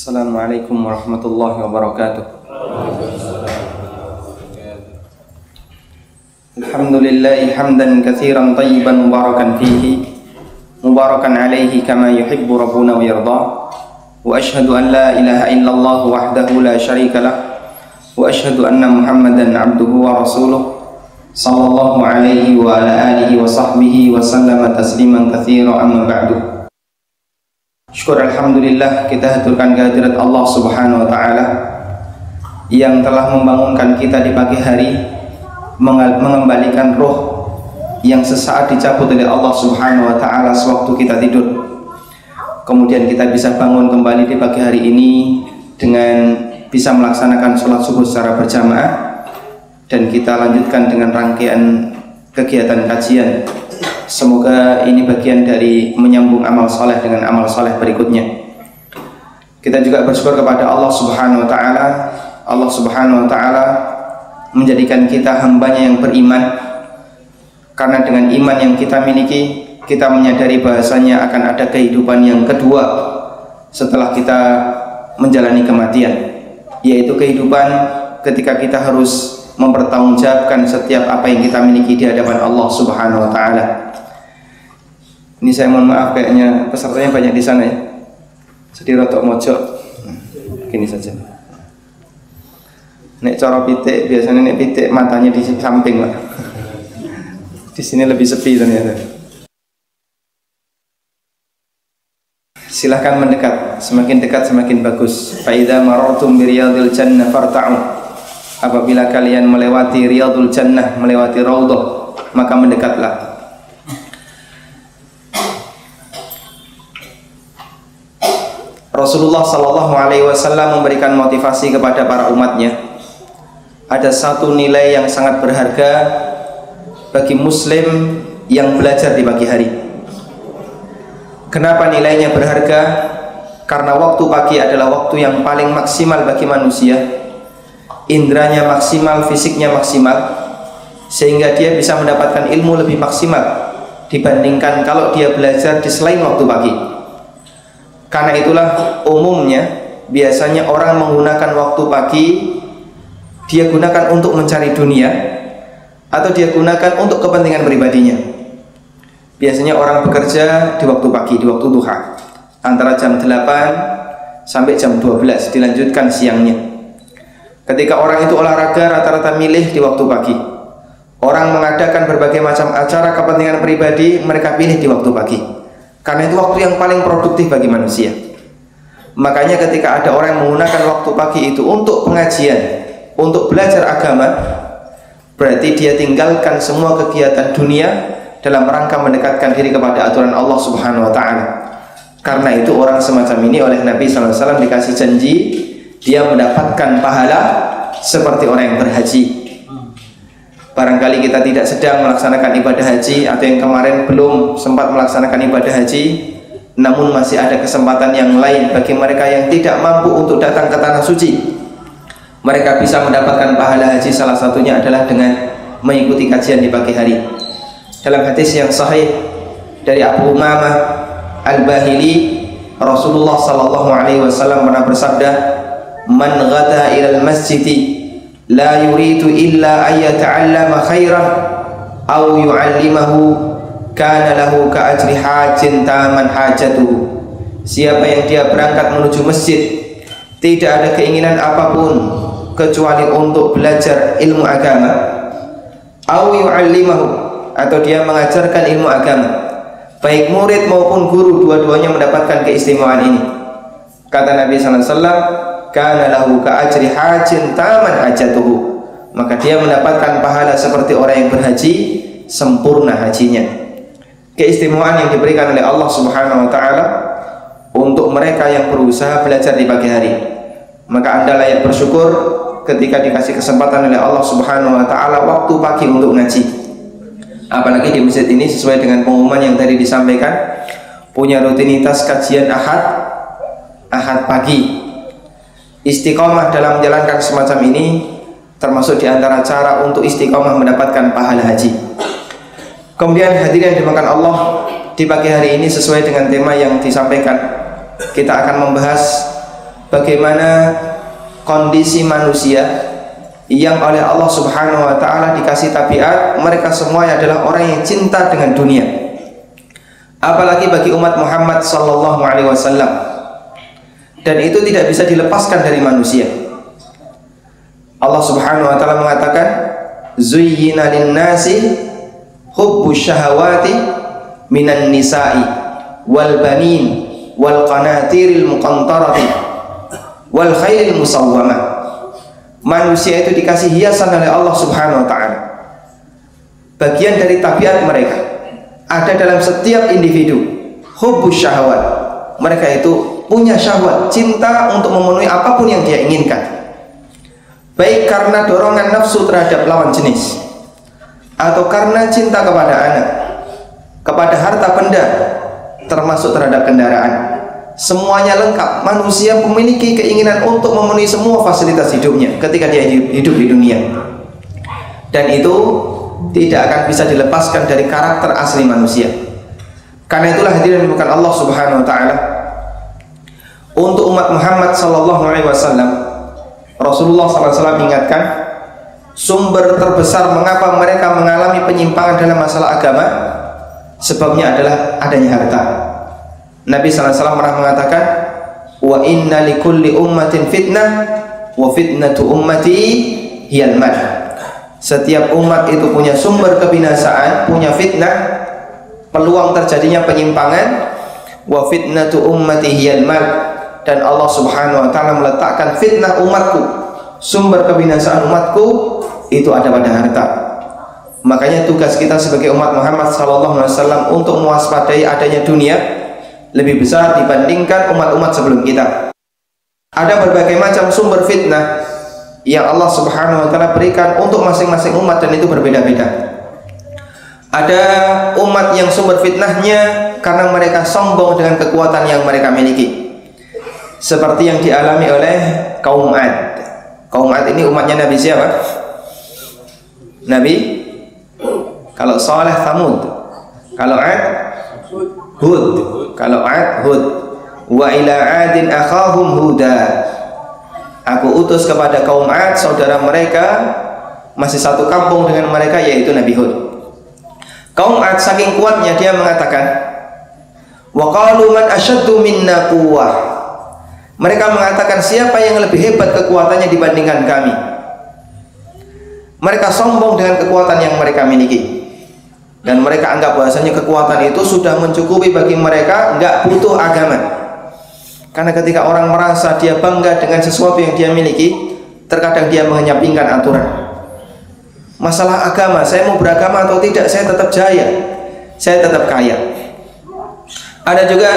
Assalamualaikum warahmatullahi wabarakatuh. Alhamdulillahi hamdan katsiran tayyiban mubarakan fihi mubarakan alaihi kama yuhibbu rabbuna wa yarda. Wa ashhadu an la ilaha illallah wahdahu la syarika lah wa ashhadu anna Muhammadan abduhu wa rasuluh sallallahu alaihi wa ala alihi wa sahbihi wa sallama tasliman katsiran amma ba'du. Syukur alhamdulillah, kita haturkan kehadirat Allah subhanahu wa ta'ala yang telah membangunkan kita di pagi hari, mengembalikan roh yang sesaat dicabut oleh Allah subhanahu wa ta'ala sewaktu kita tidur. Kemudian kita bisa bangun kembali di pagi hari ini dengan bisa melaksanakan sholat subuh secara berjamaah, dan kita lanjutkan dengan rangkaian kegiatan kajian. Semoga ini bagian dari menyambung amal soleh dengan amal soleh berikutnya. Kita juga bersyukur kepada Allah subhanahu wa ta'ala. Allah subhanahu wa ta'ala menjadikan kita hambanya yang beriman, karena dengan iman yang kita miliki, kita menyadari bahasanya akan ada kehidupan yang kedua setelah kita menjalani kematian, yaitu kehidupan ketika kita harus mempertanggungjawabkan setiap apa yang kita miliki di hadapan Allah subhanahu wa ta'ala. Ini saya mohon maaf, kayaknya pesertanya banyak di sana ya, jadi rotok mojok. Gini saja. Nek cara pitik, biasanya nek pitik matanya di samping lah. Di sini lebih sepi ternyata. Silahkan mendekat, semakin dekat semakin bagus. Fa idza marartum bi riyadil jannah farta'u. Apabila kalian melewati riyadul jannah, melewati raudhah, maka mendekatlah. Rasulullah sallallahu alaihi wasallam memberikan motivasi kepada para umatnya. Ada satu nilai yang sangat berharga bagi muslim yang belajar di pagi hari. Kenapa nilainya berharga? Karena waktu pagi adalah waktu yang paling maksimal bagi manusia. Indranya maksimal, fisiknya maksimal, sehingga dia bisa mendapatkan ilmu lebih maksimal dibandingkan kalau dia belajar di selain waktu pagi. Karena itulah umumnya biasanya orang menggunakan waktu pagi, dia gunakan untuk mencari dunia atau dia gunakan untuk kepentingan pribadinya. Biasanya orang bekerja di waktu pagi, di waktu duha, antara jam 8 sampai jam 12, dilanjutkan siangnya. Ketika orang itu olahraga, rata-rata milih di waktu pagi. Orang mengadakan berbagai macam acara kepentingan pribadi, mereka pilih di waktu pagi, karena itu waktu yang paling produktif bagi manusia. Makanya ketika ada orang yang menggunakan waktu pagi itu untuk pengajian, untuk belajar agama, berarti dia tinggalkan semua kegiatan dunia dalam rangka mendekatkan diri kepada aturan Allah subhanahu wa ta'ala. Karena itu orang semacam ini oleh Nabi SAW dikasih janji, dia mendapatkan pahala seperti orang yang berhaji. Barangkali kita tidak sedang melaksanakan ibadah haji, atau yang kemarin belum sempat melaksanakan ibadah haji, namun masih ada kesempatan yang lain bagi mereka yang tidak mampu untuk datang ke tanah suci. Mereka bisa mendapatkan pahala haji, salah satunya adalah dengan mengikuti kajian di pagi hari. Dalam hadis yang sahih dari Abu Umamah Al-Bahili, Rasulullah sallallahu alaihi wasallam pernah bersabda, "Man ghada ilal masjidi la yuridu illa ayyata'allama khairan aw yu'allimahu kana lahu ka ajri hajin taman hajatuhu." Siapa yang dia berangkat menuju masjid tidak ada keinginan apapun kecuali untuk belajar ilmu agama, aw yu'allimahu, atau dia mengajarkan ilmu agama, baik murid maupun guru, dua-duanya mendapatkan keistimewaan ini. Kata Nabi sallallahu alaihi wasallam, kana lahu ka ajri hajin taman hajatuhu, maka dia mendapatkan pahala seperti orang yang berhaji sempurna hajinya. Keistimewaan yang diberikan oleh Allah subhanahu wa ta'ala untuk mereka yang berusaha belajar di pagi hari. Maka Anda layak bersyukur ketika dikasih kesempatan oleh Allah subhanahu wa ta'ala waktu pagi untuk ngaji. Apalagi di masjid ini sesuai dengan pengumuman yang tadi disampaikan, punya rutinitas kajian Ahad pagi. Istiqomah dalam menjalankan semacam ini termasuk diantara cara untuk istiqomah mendapatkan pahala haji. Kemudian hadirin yang dimakan Allah, di pagi hari ini sesuai dengan tema yang disampaikan, kita akan membahas bagaimana kondisi manusia yang oleh Allah Subhanahu wa taala dikasih tabiat mereka semuanya adalah orang yang cinta dengan dunia. Apalagi bagi umat Muhammad sallallahu alaihi wasallam. Dan itu tidak bisa dilepaskan dari manusia. Allah Subhanahu wa taala mengatakan, "Zuyyina lin-nasi hubbus syahawati minan nisa'i wal banin wal qanatiril muqantarati wal khairil musawwamah." Manusia itu dikasih hiasan oleh Allah Subhanahu wa taala. Bagian dari tabiat mereka ada dalam setiap individu, hubbus syahwat. Mereka itu punya syahwat, cinta untuk memenuhi apapun yang dia inginkan. Baik karena dorongan nafsu terhadap lawan jenis, atau karena cinta kepada anak, kepada harta benda, termasuk terhadap kendaraan. Semuanya lengkap. Manusia memiliki keinginan untuk memenuhi semua fasilitas hidupnya ketika dia hidup di dunia. Dan itu tidak akan bisa dilepaskan dari karakter asli manusia. Karena itulah hadirin bukan Allah Subhanahu wa taala, untuk umat Muhammad sallallahu alaihi wasallam, Rasulullah sallallahu alaihi wasallam mengingatkan sumber terbesar mengapa mereka mengalami penyimpangan dalam masalah agama, sebabnya adalah adanya harta. Nabi sallallahu alaihi wasallam pernah mengatakan, "Wa inna likulli ummatin fitnah wa fitnatu ummati hiyal mal." Setiap umat itu punya sumber kebinasaan, punya fitnah, peluang terjadinya penyimpangan. Wa fitnatu ummati hiyal mal. Dan Allah Subhanahu wa taala meletakkan fitnah umatku, sumber kebinasaan umatku itu ada pada harta. Makanya tugas kita sebagai umat Muhammad sallallahu alaihi wasallam untuk mewaspadai adanya dunia lebih besar dibandingkan umat-umat sebelum kita. Ada berbagai macam sumber fitnah yang Allah Subhanahu wa taala berikan untuk masing-masing umat, dan itu berbeda-beda. Ada umat yang sumber fitnahnya karena mereka sombong dengan kekuatan yang mereka miliki, seperti yang dialami oleh kaum Ad. Kaum Ad ini umatnya Nabi siapa? Nabi, kalau Saleh Thamud, kalau Ad Hud, kalau Ad Hud. Wa ila adin akhahum Huda. Aku utus kepada kaum Ad saudara mereka, masih satu kampung dengan mereka, yaitu Nabi Hud. Kaum Ad saking kuatnya dia mengatakan, wa qalu man asyaddu minna quwwah. Mereka mengatakan siapa yang lebih hebat kekuatannya dibandingkan kami. Mereka sombong dengan kekuatan yang mereka miliki. Dan mereka anggap bahasanya kekuatan itu sudah mencukupi bagi mereka, nggak butuh agama. Karena ketika orang merasa dia bangga dengan sesuatu yang dia miliki, terkadang dia menyampingkan aturan. Masalah agama, saya mau beragama atau tidak, saya tetap jaya, saya tetap kaya. Ada juga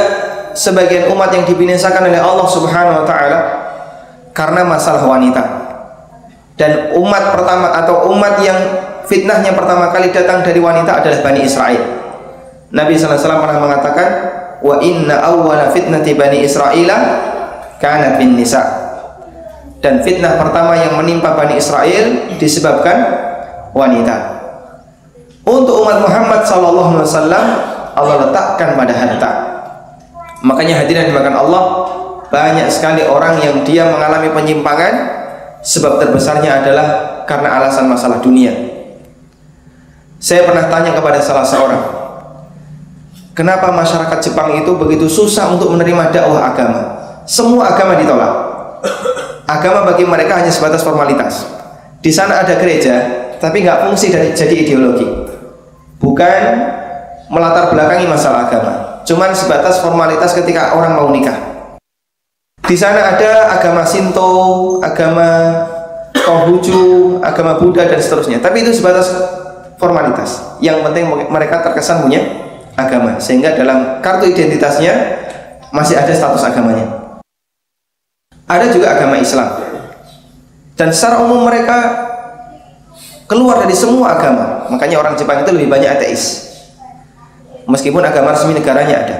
sebagian umat yang dibinasakan oleh Allah Subhanahu wa taala karena masalah wanita. Dan umat pertama atau umat yang fitnahnya pertama kali datang dari wanita adalah Bani Israel. Nabi sallallahu alaihi wasallam pernah mengatakan, wa inna awwala fitnati Bani Israila kanat bin nisa. Dan fitnah pertama yang menimpa Bani Israel disebabkan wanita. Untuk umat Muhammad sallallahu alaihi wasallam Allah letakkan pada harta. Makanya hadirin dimakan Allah, banyak sekali orang yang dia mengalami penyimpangan, sebab terbesarnya adalah karena alasan masalah dunia. Saya pernah tanya kepada salah seorang, kenapa masyarakat Jepang itu begitu susah untuk menerima dakwah agama? Semua agama ditolak. Agama bagi mereka hanya sebatas formalitas. Di sana ada gereja, tapi nggak fungsi jadi ideologi. Bukan melatar belakangi masalah agama, cuman sebatas formalitas ketika orang mau nikah. Di sana ada agama Shinto, agama Konghucu, agama Buddha dan seterusnya. Tapi itu sebatas formalitas. Yang penting mereka terkesan punya agama, sehingga dalam kartu identitasnya masih ada status agamanya. Ada juga agama Islam. Dan secara umum mereka keluar dari semua agama. Makanya orang Jepang itu lebih banyak ateis. Meskipun agama resmi negaranya ada.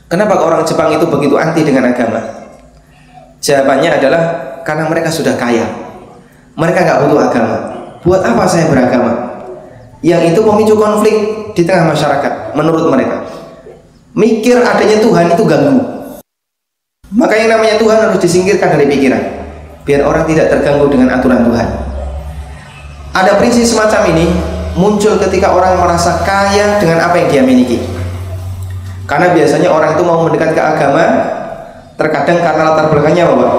Kenapa orang Jepang itu begitu anti dengan agama? Jawabannya adalah karena mereka sudah kaya. Mereka nggak butuh agama. Buat apa saya beragama? Yang itu memicu konflik di tengah masyarakat menurut mereka. Mikir adanya Tuhan itu ganggu. Maka yang namanya Tuhan harus disingkirkan dari pikiran, biar orang tidak terganggu dengan aturan Tuhan. Ada prinsip semacam ini muncul ketika orang merasa kaya dengan apa yang dia miliki. Karena biasanya orang itu mau mendekat ke agama terkadang karena latar belakangnya apa, Pak?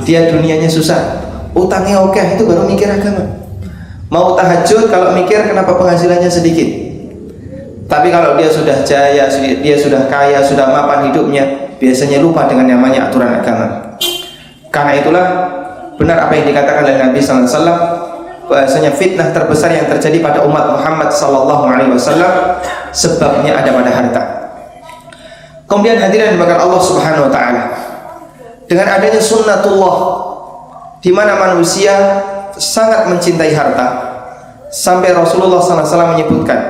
Dia dunianya susah, utangnya oke, itu baru mikir agama. Mau tahajud kalau mikir kenapa penghasilannya sedikit. Tapi kalau dia sudah jaya, dia sudah kaya, sudah mapan hidupnya, biasanya lupa dengan namanya aturan agama. Karena itulah benar apa yang dikatakan oleh Nabi sallallahu alaihi wasallam, bahasanya fitnah terbesar yang terjadi pada umat Muhammad sallallahu alaihi wasallam sebabnya ada pada harta. Kemudian hadirin dimakan Allah Subhanahu wa taala, dengan adanya sunnatullah di mana manusia sangat mencintai harta, sampai Rasulullah SAW menyebutkan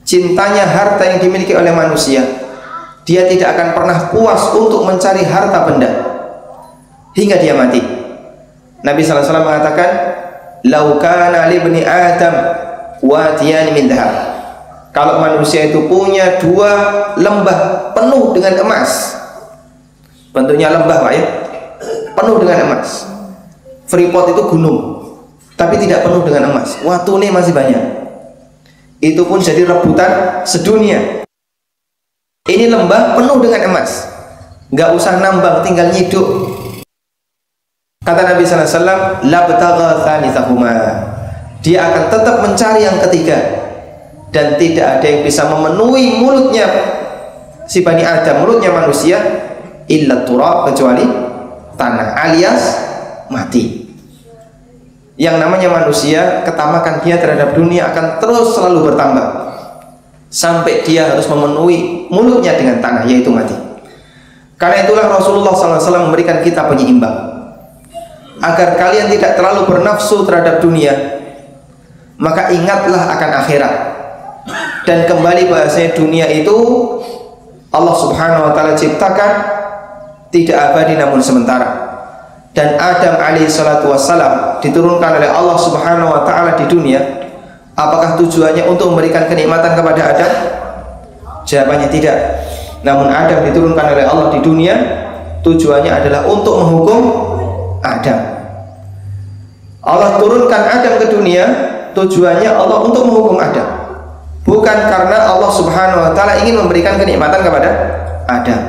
cintanya harta yang dimiliki oleh manusia, dia tidak akan pernah puas untuk mencari harta benda hingga dia mati. Nabi SAW mengatakan, "Lau kana li ibni Adam wadiyan min dhahab." Kalau manusia itu punya 2 lembah penuh dengan emas, bentuknya lembah, Pak ya, penuh dengan emas. Freeport itu gunung, tapi tidak penuh dengan emas. Watune masih banyak. Itu pun jadi rebutan sedunia. Ini lembah penuh dengan emas, nggak usah nambang, tinggal nyiduk. Kata Nabi sallallahu alaihi wasallam, la batagha thalithahuma. Dia akan tetap mencari yang ketiga, dan tidak ada yang bisa memenuhi mulutnya si Bani Adam, mulutnya manusia, illa turab, kecuali tanah, alias mati. Yang namanya manusia, ketamakan dia terhadap dunia akan terus selalu bertambah sampai dia harus memenuhi mulutnya dengan tanah, yaitu mati. Karena itulah Rasulullah SAW memberikan kita penyeimbang agar kalian tidak terlalu bernafsu terhadap dunia, maka ingatlah akan akhirat. Dan kembali bahasanya dunia itu Allah Subhanahu wa taala ciptakan tidak abadi namun sementara. Dan Adam alaihi salatu wassalam diturunkan oleh Allah Subhanahu wa taala di dunia. Apakah tujuannya untuk memberikan kenikmatan kepada Adam? Jawabannya tidak. Namun Adam diturunkan oleh Allah di dunia, tujuannya adalah untuk menghukum Adam. Allah turunkan Adam ke dunia, tujuannya Allah untuk menghukum Adam, bukan karena Allah Subhanahu wa taala ingin memberikan kenikmatan kepada Adam.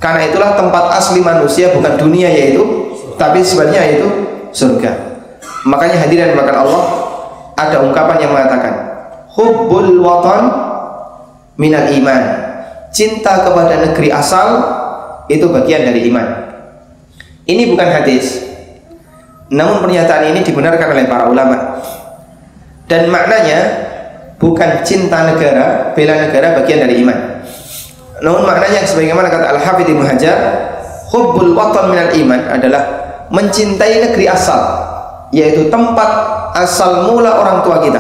Karena itulah tempat asli manusia bukan dunia yaitu, tapi sebenarnya yaitu surga. Makanya hadirin makan Allah, ada ungkapan yang mengatakan hubbul watan minal iman. Cinta kepada negeri asal itu bagian dari iman. Ini bukan hadis, namun pernyataan ini dibenarkan oleh para ulama. Dan maknanya bukan cinta negara, bela negara bagian dari iman. Namun maknanya sebagaimana kata Al-Hafidz Ibnu Hajar, hubbul watan minal iman adalah mencintai negeri asal, yaitu tempat asal mula orang tua kita,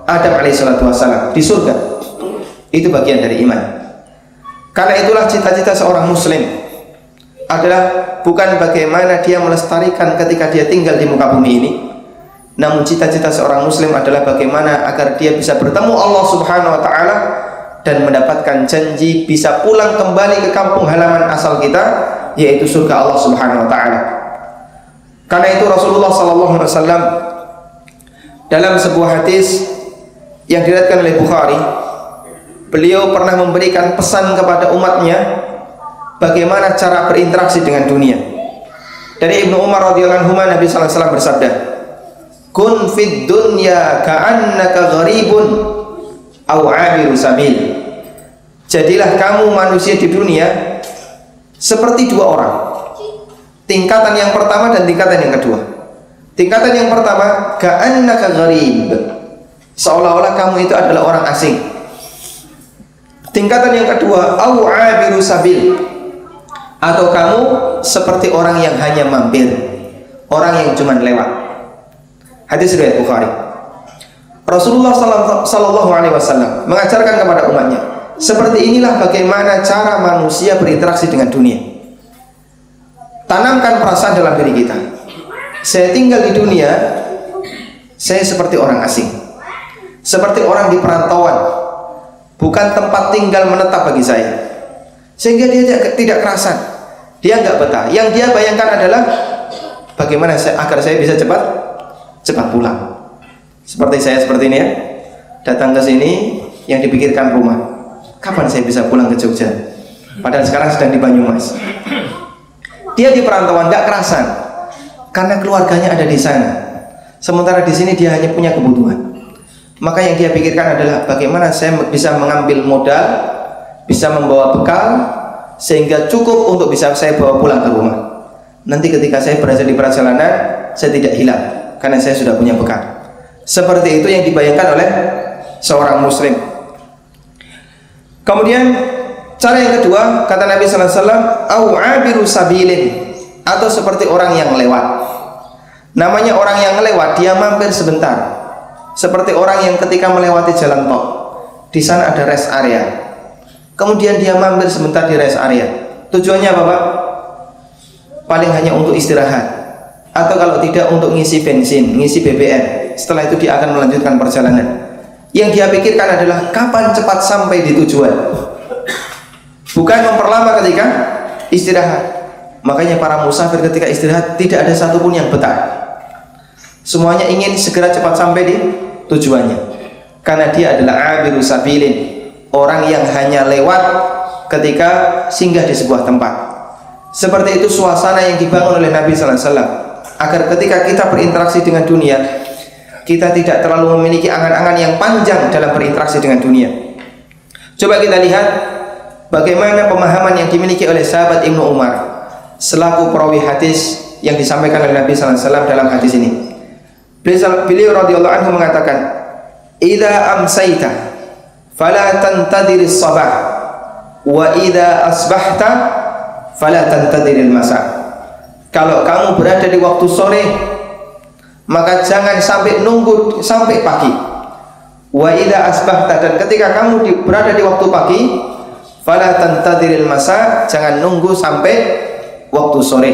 Adam alaihissalatu wassalam, di surga. Itu bagian dari iman. Karena itulah cita-cita seorang muslim adalah bukan bagaimana dia melestarikan ketika dia tinggal di muka bumi ini, namun cita-cita seorang muslim adalah bagaimana agar dia bisa bertemu Allah Subhanahu wa taala dan mendapatkan janji bisa pulang kembali ke kampung halaman asal kita, yaitu surga Allah Subhanahu wa taala. Karena itu Rasulullah sallallahu alaihi wasallam dalam sebuah hadis yang diriwayatkan oleh Bukhari, beliau pernah memberikan pesan kepada umatnya bagaimana cara berinteraksi dengan dunia. Dari Ibnu Umar radhiyallahu anhu, Nabi sallallahu alaihi wasallam bersabda, "Kun fid dunya ka'annaka gharibun aw 'abiru sabil." Jadilah kamu manusia di dunia seperti 2 orang. Tingkatan yang pertama dan tingkatan yang kedua. Tingkatan yang pertama, ka'annaka gharib, seolah-olah kamu itu adalah orang asing. Tingkatan yang kedua, au 'abiru sabil, atau kamu seperti orang yang hanya mampir, orang yang cuma lewat. Hadis riwayat Bukhari. Rasulullah sallallahu alaihi wasallam mengajarkan kepada umatnya, seperti inilah bagaimana cara manusia berinteraksi dengan dunia. Tanamkan perasaan dalam diri kita, saya tinggal di dunia, saya seperti orang asing, seperti orang di perantauan, bukan tempat tinggal menetap bagi saya. Sehingga dia tidak kerasan Dia nggak betah. Yang dia bayangkan adalah bagaimana agar saya bisa cepat pulang. Seperti saya seperti ini ya, datang ke sini yang dipikirkan rumah. Kapan saya bisa pulang ke Jogja? Padahal sekarang sedang di Banyumas. Dia di perantauan, nggak kerasan karena keluarganya ada di sana. Sementara di sini dia hanya punya kebutuhan. Maka yang dia pikirkan adalah bagaimana saya bisa mengambil modal, bisa membawa bekal sehingga cukup untuk bisa saya bawa pulang ke rumah. Nanti ketika saya berada di perjalanan, saya tidak hilang karena saya sudah punya bekal. Seperti itu yang dibayangkan oleh seorang muslim. Kemudian cara yang kedua, kata Nabi sallallahu alaihi wasallam, au abiru sabilin, atau seperti orang yang lewat. Namanya orang yang lewat, dia mampir sebentar. Seperti orang yang ketika melewati jalan tol, di sana ada rest area. Kemudian dia mampir sebentar di rest area. Tujuannya apa, Pak? Paling hanya untuk istirahat, atau kalau tidak untuk ngisi bensin, ngisi BBM. Setelah itu dia akan melanjutkan perjalanan. Yang dia pikirkan adalah kapan cepat sampai di tujuan, bukan memperlama ketika istirahat. Makanya para musafir ketika istirahat tidak ada satupun yang betah. Semuanya ingin segera cepat sampai di tujuannya, karena dia adalah abiru sabilin, orang yang hanya lewat ketika singgah di sebuah tempat. Seperti itu suasana yang dibangun oleh Nabi sallallahu alaihi wasallam, agar ketika kita berinteraksi dengan dunia, kita tidak terlalu memiliki angan-angan yang panjang dalam berinteraksi dengan dunia. Coba kita lihat bagaimana pemahaman yang dimiliki oleh sahabat Ibnu Umar selaku perawi hadis yang disampaikan oleh Nabi sallallahu alaihi wasallam dalam hadis ini. Beliau radhiyallahu anhu mengatakan, "Idza amsayta fala tantadhiris sabah wa idza asbahta fala tantadhiril masa." Kalau kamu berada di waktu sore, maka jangan sampai nunggu sampai pagi. Wa idza asbahta, dan ketika kamu berada di waktu pagi, fala tantadhiril masa, jangan nunggu sampai waktu sore.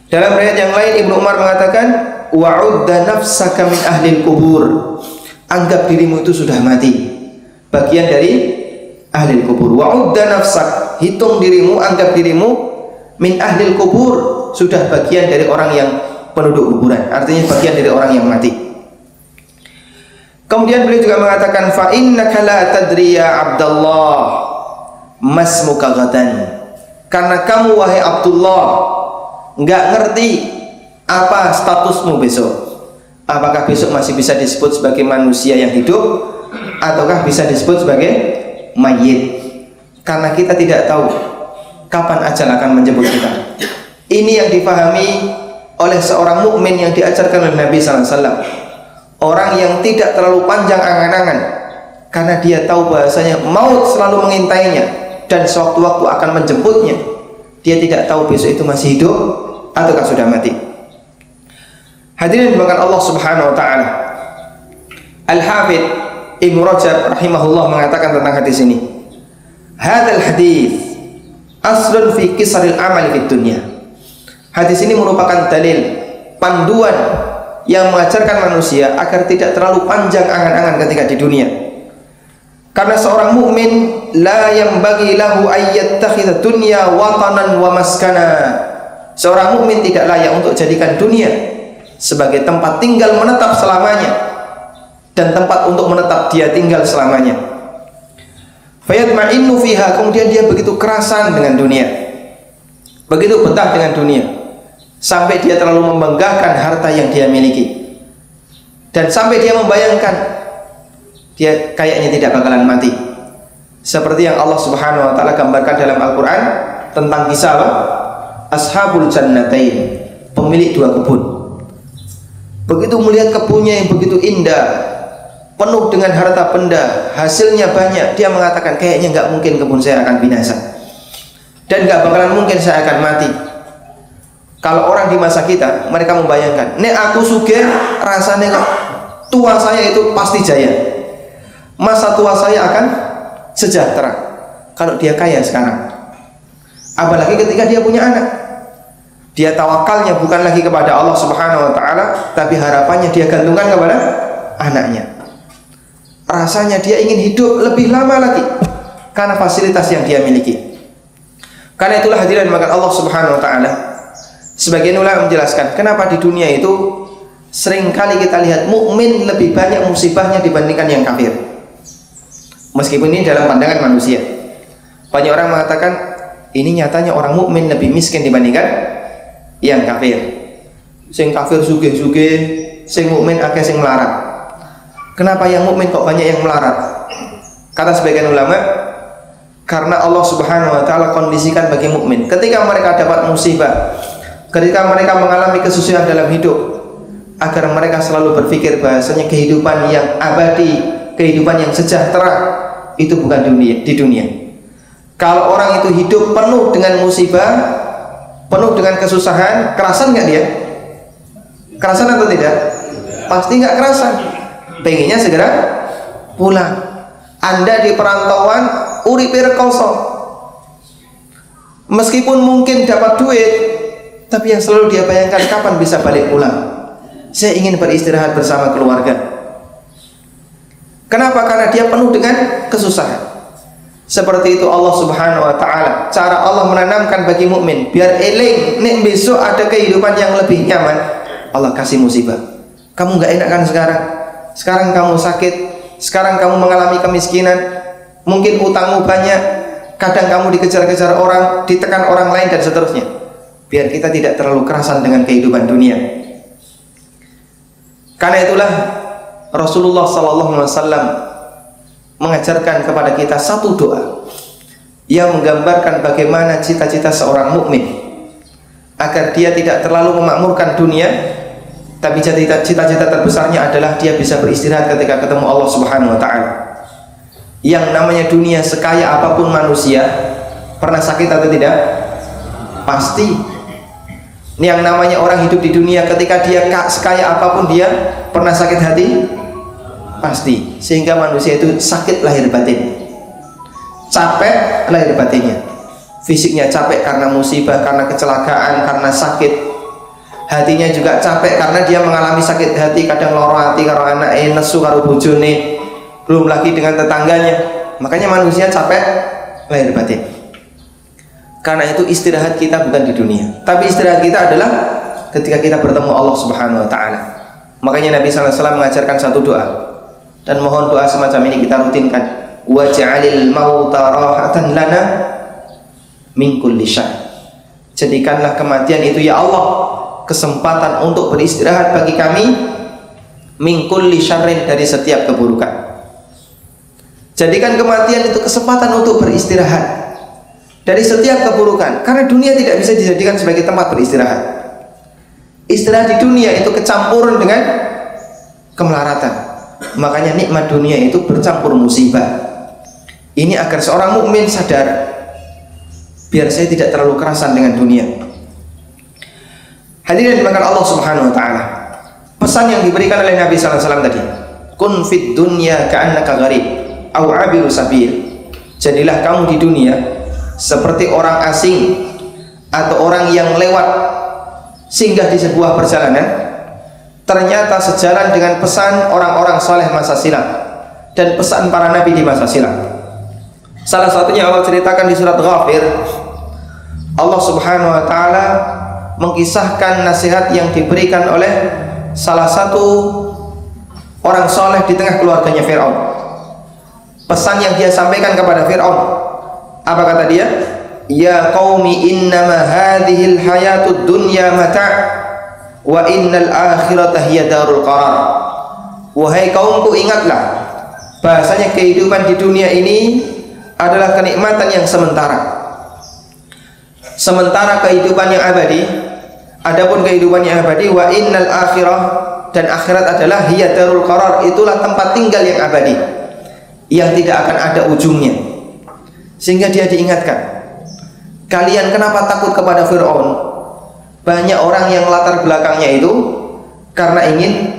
Dalam riwayat yang lain Ibnu Umar mengatakan, wa'udda nafsaka min ahlil kubur, anggap dirimu itu sudah mati, bagian dari ahlil kubur. Wa'udda nafsak, hitung dirimu, anggap dirimu min ahlil kubur, sudah bagian dari orang yang penduduk kuburan, artinya bagian dari orang yang mati. Kemudian beliau juga mengatakan, fa innaka la tadri ya Abdullah masmuka gadan, karena kamu wahai Abdullah enggak ngerti apa statusmu besok. Apakah besok masih bisa disebut sebagai manusia yang hidup ataukah bisa disebut sebagai mayit? Karena kita tidak tahu kapan ajal akan menjemput kita. Ini yang difahami oleh seorang mukmin yang diajarkan oleh Nabi sallallahu alaihi wasallam. Orang yang tidak terlalu panjang angan-angan, karena dia tahu bahasanya maut selalu mengintainya dan sewaktu-waktu akan menjemputnya. Dia tidak tahu besok itu masih hidup ataukah sudah mati. Hadirin dimuliakan Allah Subhanahu wa taala. Al-Hafidz Ibnu Rajab rahimahullah mengatakan tentang hadis ini, hadzal hadits aslun fi qisaril amali fid dunya. Hadis ini merupakan dalil, panduan yang mengajarkan manusia agar tidak terlalu panjang angan-angan ketika di dunia. Karena seorang mukmin la yanbaghi lahu ayyattakhidha dunya watanan wa maskana. Seorang mukmin tidak layak untuk jadikan dunia sebagai tempat tinggal menetap selamanya dan tempat untuk menetap dia tinggal selamanya. Fayatma'innu fiha, kemudian dia begitu kerasan dengan dunia, begitu betah dengan dunia, sampai dia terlalu membanggakan harta yang dia miliki, dan sampai dia membayangkan dia kayaknya tidak bakalan mati, seperti yang Allah Subhanahu wa taala gambarkan dalam Al-Qur'an tentang kisah Ashabul Jannatain, pemilik dua kebun. Begitu melihat kebunnya yang begitu indah, penuh dengan harta benda, hasilnya banyak, dia mengatakan kayaknya nggak mungkin kebun saya akan binasa dan nggak bakalan mungkin saya akan mati. Kalau orang di masa kita, mereka membayangkan, nek aku sugih rasanya kok tua saya itu pasti jaya, masa tua saya akan sejahtera. Kalau dia kaya sekarang, apalagi ketika dia punya anak, dia tawakalnya bukan lagi kepada Allah Subhanahu wa taala, tapi harapannya dia gantungkan kepada anaknya. Rasanya dia ingin hidup lebih lama lagi karena fasilitas yang dia miliki. Karena itulah hadirin maka Allah Subhanahu wa taala, sebagian ulama menjelaskan kenapa di dunia itu sering kali kita lihat mukmin lebih banyak musibahnya dibandingkan yang kafir. Meskipun ini dalam pandangan manusia. Banyak orang mengatakan ini nyatanya orang mukmin lebih miskin dibandingkan yang kafir. Sing kafir sugih-sugih, sing mukmin akeh sing melarat. Kenapa yang mukmin kok banyak yang melarat? Kata sebagian ulama, karena Allah Subhanahu wa taala kondisikan bagi mukmin ketika mereka dapat musibah, ketika mereka mengalami kesusahan dalam hidup, agar mereka selalu berpikir bahasanya kehidupan yang abadi, kehidupan yang sejahtera itu bukan di dunia. Kalau orang itu hidup penuh dengan musibah, penuh dengan kesusahan, kerasan nggak dia? Kerasan atau tidak? Pasti nggak kerasan. Pengennya segera pulang. Anda di perantauan uripe rekoso, meskipun mungkin dapat duit, tapi yang selalu dia bayangkan kapan bisa balik pulang. Saya ingin beristirahat bersama keluarga. Kenapa? Karena dia penuh dengan kesusahan. Seperti itu Allah Subhanahu wa taala, cara Allah menanamkan bagi mukmin biar eling nek besok ada kehidupan yang lebih nyaman. Allah kasih musibah. Kamu nggak enak kan sekarang? Sekarang kamu sakit, sekarang kamu mengalami kemiskinan, mungkin utangmu banyak, kadang kamu dikejar-kejar orang, ditekan orang lain dan seterusnya. Biar kita tidak terlalu kerasan dengan kehidupan dunia. Karena itulah Rasulullah SAW mengajarkan kepada kita satu doa yang menggambarkan bagaimana cita-cita seorang mukmin agar dia tidak terlalu memakmurkan dunia, tapi cita-cita terbesarnya adalah dia bisa beristirahat ketika ketemu Allah Subhanahu wa taala. Yang namanya dunia, sekaya apapun manusia, pernah sakit atau tidak? Pasti. Yang namanya orang hidup di dunia, ketika dia sekaya apapun dia pernah sakit hati? Pasti. Sehingga manusia itu sakit lahir batin, capek lahir batinnya. Fisiknya capek karena musibah, karena kecelakaan, karena sakit. Hatinya juga capek karena dia mengalami sakit hati, kadang loro hati karo anake, nesu karo bojone, belum lagi dengan tetangganya. Makanya manusia capek lahir batin. Karena itu istirahat kita bukan di dunia, tapi istirahat kita adalah ketika kita bertemu Allah Subhanahu wa taala. Makanya Nabi sallallahu alaihi wasallam mengajarkan satu doa, dan mohon doa semacam ini kita rutinkan. Waj'alil mauta rahatan lana min kulli syarr. Jadikanlah kematian itu ya Allah kesempatan untuk beristirahat bagi kami min kulli syarrin, dari setiap keburukan. Jadikan kematian itu kesempatan untuk beristirahat dari setiap keburukan, karena dunia tidak bisa dijadikan sebagai tempat beristirahat. Istirahat di dunia itu kecampuran dengan kemelaratan. Makanya nikmat dunia itu bercampur musibah. Ini agar seorang mukmin sadar, biar saya tidak terlalu kerasan dengan dunia. Hadirin dimakan Allah Subhanahu wa taala. Pesan yang diberikan oleh Nabi sallallahu alaihi wasallam tadi, kun fid dunya ka'annaka gharib aw 'abiru sabil. Jadilah kamu di dunia seperti orang asing atau orang yang lewat singgah di sebuah perjalanan, ternyata sejalan dengan pesan orang-orang saleh masa silam dan pesan para nabi di masa silam. Salah satunya Allah ceritakan di surat Ghafir. Allah Subhanahu wa taala mengkisahkan nasihat yang diberikan oleh salah satu orang soleh di tengah keluarganya Fir'aun. Pesan yang dia sampaikan kepada Fir'aun, apa kata dia? Ya qaumi innama hadhil hayatud dunya mata' wa innal akhirata hiya darul qarar. Wahai kaumku, ingatlah bahasanya kehidupan di dunia ini adalah kenikmatan yang sementara. Sementara kehidupan yang abadi, adapun kehidupan yang abadi, wa innal akhirah, dan akhirat adalah hiya darul qarar, itulah tempat tinggal yang abadi yang tidak akan ada ujungnya. Sehingga dia diingatkan, kalian kenapa takut kepada Fir'aun? Banyak orang yang latar belakangnya itu karena ingin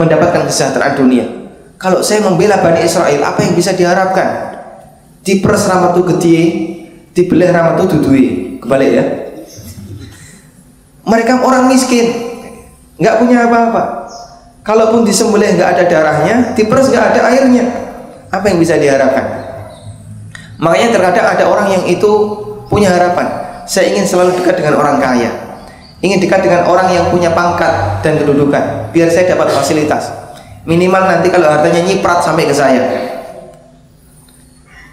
mendapatkan kesejahteraan dunia. Kalau saya membela Bani Israel, apa yang bisa diharapkan? Diperes ramatu gede, dibeleh ramatu dudui, kebalik ya. Mereka orang miskin, nggak punya apa-apa. Kalaupun disembelih nggak ada darahnya, diperes nggak ada airnya. Apa yang bisa diharapkan? Makanya terkadang ada orang yang itu punya harapan. Saya ingin selalu dekat dengan orang kaya, ingin dekat dengan orang yang punya pangkat dan kedudukan, biar saya dapat fasilitas. Minimal nanti kalau hartanya nyiprat sampai ke saya.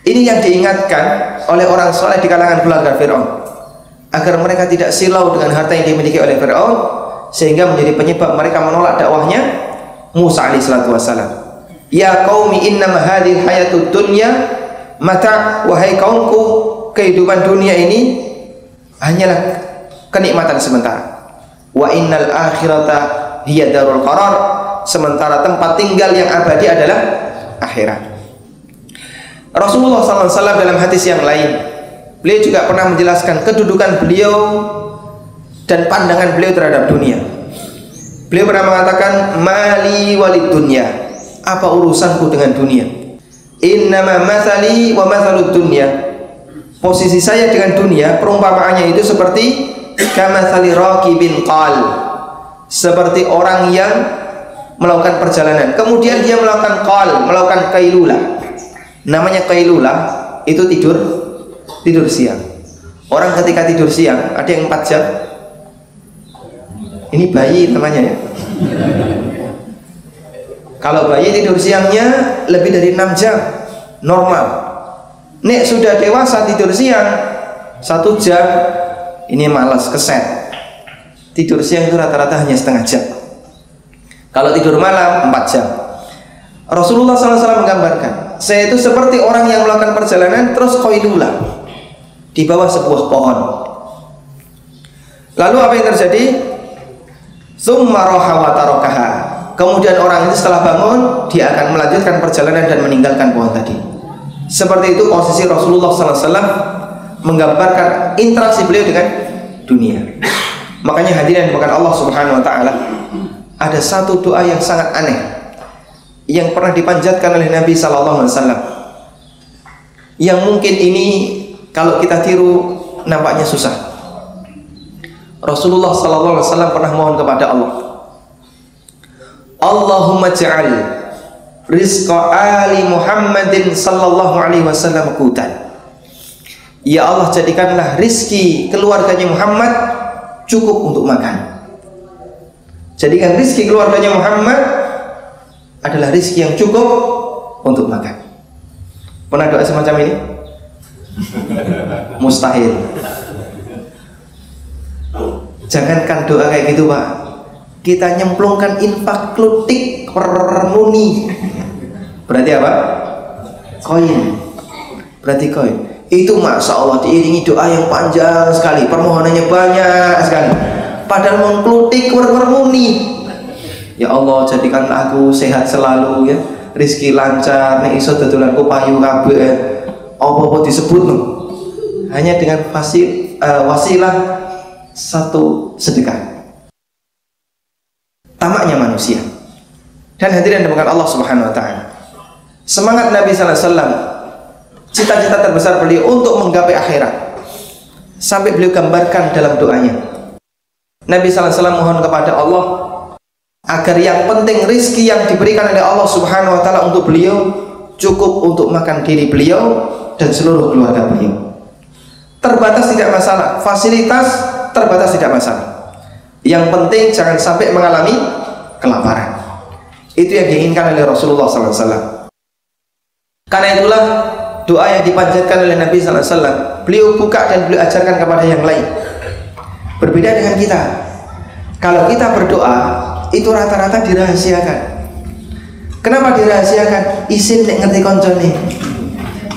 Ini yang diingatkan oleh orang soleh di kalangan keluarga Fir'aun, agar mereka tidak silau dengan harta yang dimiliki oleh Fir'aun, sehingga menjadi penyebab mereka menolak dakwahnya Musa alaihissalatu wassalam. Ya qaumi innama hadhil hayatud dunya mata', wahai kaumku, kehidupan dunia ini hanyalah kenikmatan sementara. Wa innal akhirata hiya darul qarar, sementara tempat tinggal yang abadi adalah akhirat. Rasulullah SAW dalam hadis yang lain, beliau juga pernah menjelaskan kedudukan beliau dan pandangan beliau terhadap dunia. Beliau pernah mengatakan, mali walid dunya, apa urusanku dengan dunia? Innama mathali wa mathalud dunya, posisi saya dengan dunia, perumpamaannya itu seperti kamathali raqibin qal, seperti orang yang melakukan perjalanan, kemudian dia melakukan qal, melakukan qailulah. Namanya qailulah itu tidur siang. Orang ketika tidur siang ada yang 4 jam. Ini bayi namanya ya. Kalau bayi tidur siangnya lebih dari 6 jam normal. Nek sudah dewasa tidur siang 1 jam, ini malas, keset. Tidur siang itu rata-rata hanya setengah jam. Kalau tidur malam 4 jam. Rasulullah SAW menggambarkan, saya itu seperti orang yang melakukan perjalanan terus qailulah di bawah sebuah pohon. Lalu apa yang terjadi? Tsumma raha wa tarakaha. Kemudian orang itu setelah bangun, dia akan melanjutkan perjalanan dan meninggalkan pohon tadi. Seperti itu posisi Rasulullah SAW menggambarkan interaksi beliau dengan dunia. Makanya hadirin bukan Allah Subhanahu Wa Taala, ada satu doa yang sangat aneh yang pernah dipanjatkan oleh Nabi Sallallahu Alaihi Wasallam, yang mungkin ini kalau kita tiru nampaknya susah. Rasulullah Sallallahu Alaihi Wasallam pernah mohon kepada Allah, Allahumma ja'al rizqa ali Muhammadin sallallahu alaihi wasallam qutan. Ya Allah, jadikanlah rizki keluarganya Muhammad cukup untuk makan. Jadikan rizki keluarganya Muhammad adalah rizki yang cukup untuk makan. Pernah doa semacam ini? Mustahil. Jangankan doa kayak gitu Pak, kita nyemplungkan infak klutik per muni, berarti apa? Koin. Berarti koin. Itu masya Allah diiringi doa yang panjang sekali, permohonannya banyak sekali. Padahal mengklutik per muni. Ya Allah, jadikanlah aku sehat selalu ya, rizki lancar, nek iso dodolanku payu kabeh. Apa-apa disebut loh. Hanya dengan wasilah satu sedekah. Tamaknya manusia. Dan hadirin dimulakan Allah Subhanahu Wa Taala, semangat Nabi Sallallahu Alaihi Wasallam, cita-cita terbesar beliau untuk menggapai akhirat, sampai beliau gambarkan dalam doanya. Nabi Sallallahu Alaihi Wasallam mohon kepada Allah agar yang penting rizki yang diberikan oleh Allah Subhanahu Wa Taala untuk beliau cukup untuk makan diri beliau dan seluruh keluarga beliau. Terbatas tidak masalah, fasilitas terbatas tidak masalah. Yang penting jangan sampai mengalami kelaparan. Itu yang diinginkan oleh Rasulullah SAW. Karena itulah doa yang dipanjatkan oleh Nabi SAW, beliau buka dan beliau ajarkan kepada yang lain. Berbeda dengan kita. Kalau kita berdoa itu rata-rata dirahasiakan. Kenapa dirahasiakan? Isin nek ngerti koncone.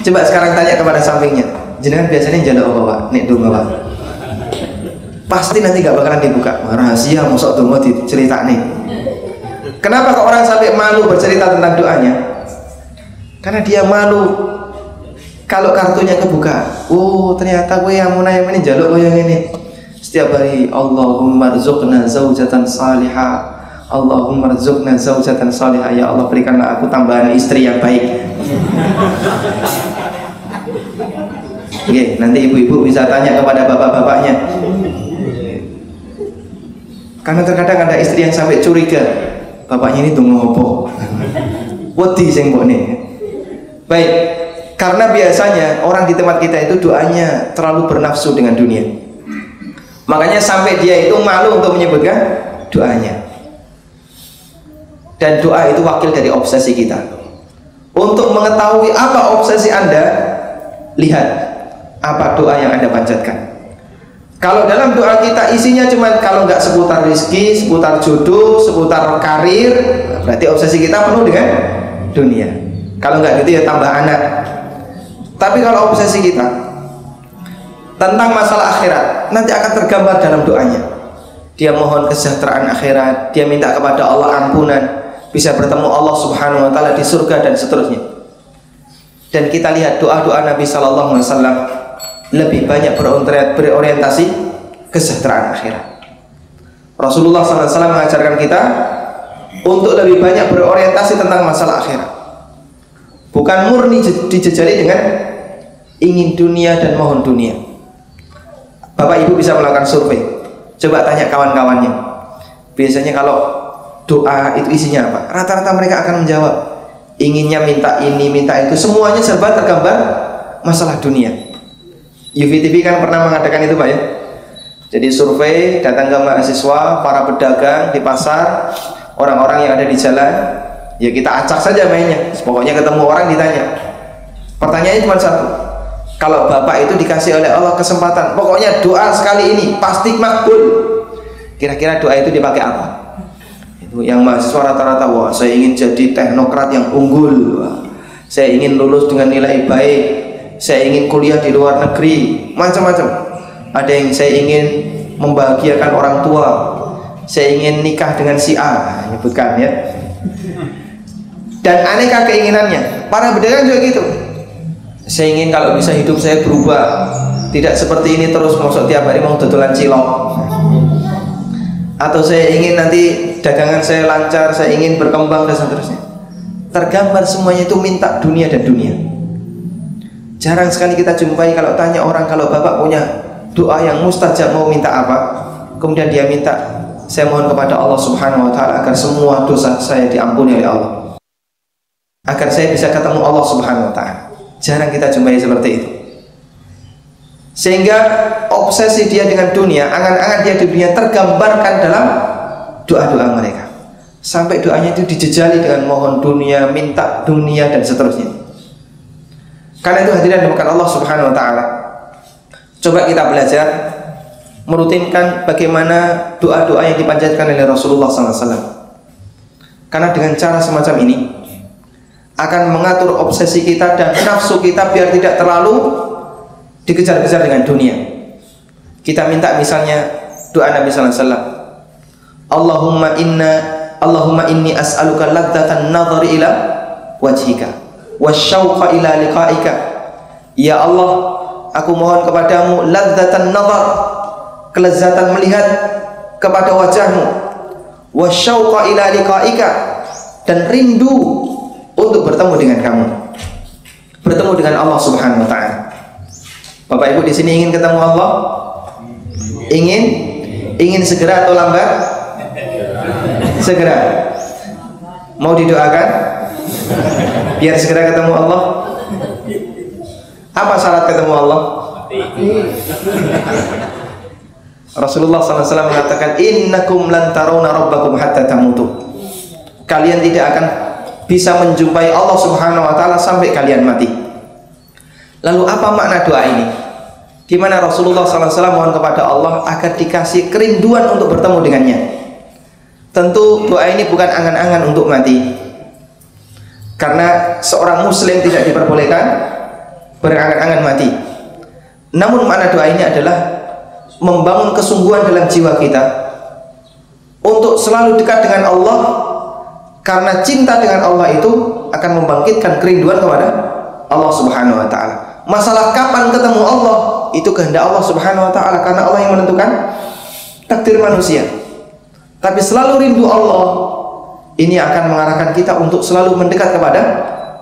Coba sekarang tanya kepada sampingnya, jenengan biasanya njaluk apa Pak? Nek donga Pak? Pasti nanti gak bakalan dibuka. Rahasia mosok donga diceritakne. Kenapa kok orang sampai malu bercerita tentang doanya? Karena dia malu kalau kartunya kebuka. Oh, ternyata gue yang ini jaluk gue yang ini. Setiap hari Allahumma rzuqna zaujatan salihah, Allahumma rzuqna zaujatan salihah. Ya Allah, berikanlah aku tambahan istri yang baik. Oke, nanti ibu-ibu bisa tanya kepada bapak-bapaknya. Karena terkadang ada istri yang sampai curiga, bapaknya ini tunggu apa? Wedi sing mbokne. Baik, Karena biasanya orang di tempat kita itu doanya terlalu bernafsu dengan dunia. Makanya sampai dia itu malu untuk menyebutkan doanya. Dan doa itu wakil dari obsesi kita. Untuk mengetahui apa obsesi Anda, lihat apa doa yang Anda panjatkan. Kalau dalam doa kita isinya cuma kalau nggak seputar rezeki, seputar jodoh, seputar karir, berarti obsesi kita penuh dengan dunia. Kalau nggak gitu ya tambah anak. Tapi kalau obsesi kita tentang masalah akhirat, nanti akan tergambar dalam doanya. Dia mohon kesejahteraan akhirat, dia minta kepada Allah ampunan, bisa bertemu Allah Subhanahu wa taala di surga dan seterusnya. Dan kita lihat doa-doa Nabi sallallahu alaihi wasallam lebih banyak berorientasi kesejahteraan akhirat. Rasulullah sallallahu alaihi wasallam mengajarkan kita untuk lebih banyak berorientasi tentang masalah akhirat. Bukan murni dijejali dengan ingin dunia dan mohon dunia. Bapak Ibu bisa melakukan survei. Coba tanya kawan-kawannya. Biasanya kalau doa itu isinya apa? Rata-rata mereka akan menjawab inginnya minta ini, minta itu. Semuanya serba tergambar masalah dunia. UVTV kan pernah mengadakan itu Pak ya. Jadi survei, datang ke mahasiswa, para pedagang di pasar, orang-orang yang ada di jalan. Ya kita acak saja mainnya. Pokoknya ketemu orang ditanya. Pertanyaannya cuma satu. Kalau Bapak itu dikasih oleh Allah kesempatan, pokoknya doa sekali ini pasti makbul. Kira-kira doa itu dipakai apa? Itu yang mahasiswa rata-rata, wah saya ingin jadi teknokrat yang unggul, wah, saya ingin lulus dengan nilai baik, saya ingin kuliah di luar negeri, macam-macam. Ada yang saya ingin membahagiakan orang tua, saya ingin nikah dengan si A, nyebutkan ya. Dan aneka keinginannya. Para pedagang juga gitu. Saya ingin kalau bisa hidup saya berubah, tidak seperti ini terus, maksud tiap hari mau dodolan cilok. Atau saya ingin nanti dagangan saya lancar, saya ingin berkembang dan seterusnya. Tergambar semuanya itu minta dunia dan dunia. Jarang sekali kita jumpai kalau tanya orang, kalau Bapak punya doa yang mustajab mau minta apa, kemudian dia minta, saya mohon kepada Allah Subhanahu wa taala agar semua dosa saya diampuni oleh Allah, agar saya bisa ketemu Allah Subhanahu wa taala. Jarang kita jumpai seperti itu. Sehingga obsesi dia dengan dunia, angan-angan dia di dunia tergambarkan dalam doa-doa mereka. Sampai doanya itu dijejali dengan mohon dunia, minta dunia dan seterusnya. Karena itu hadirin dimuliakan Allah Subhanahu wa taala. Coba kita belajar merutinkan bagaimana doa-doa yang dipanjatkan oleh Rasulullah SAW. Karena dengan cara semacam ini akan mengatur obsesi kita dan nafsu kita biar tidak terlalu dikejar-kejar dengan dunia. Kita minta misalnya doa Nabi sallallahu alaihi wasallam, Allahumma inni as'aluka ladzatan nadhari ila wajhika wasyauqa ila liqaika. Ya Allah, aku mohon kepadamu ladzatan nadhar, kelezatan melihat kepada wajahmu, wasyauqa ila liqaika, dan rindu untuk bertemu dengan kamu, bertemu dengan Allah Subhanahu wa taala. Bapak Ibu di sini ingin ketemu Allah? Ingin segera atau lambat? Segera. Mau didoakan biar segera ketemu Allah? Apa syarat ketemu Allah? Rasulullah SAW mengatakan, innakum lan tarawna rabbakum hatta tamutu. Kalian tidak akan bisa menjumpai Allah Subhanahu wa taala sampai kalian mati. Lalu apa makna doa ini? Di mana Rasulullah SAW mohon kepada Allah agar dikasih kerinduan untuk bertemu dengannya. Tentu doa ini bukan angan-angan untuk mati. Karena seorang muslim tidak diperbolehkan berangan-angan mati. Namun makna doa ini adalah membangun kesungguhan dalam jiwa kita untuk selalu dekat dengan Allah. Karena cinta dengan Allah itu akan membangkitkan kerinduan kepada Allah Subhanahu wa taala. Masalah kapan ketemu Allah itu kehendak Allah Subhanahu wa taala, karena Allah yang menentukan takdir manusia. Tapi selalu rindu Allah ini akan mengarahkan kita untuk selalu mendekat kepada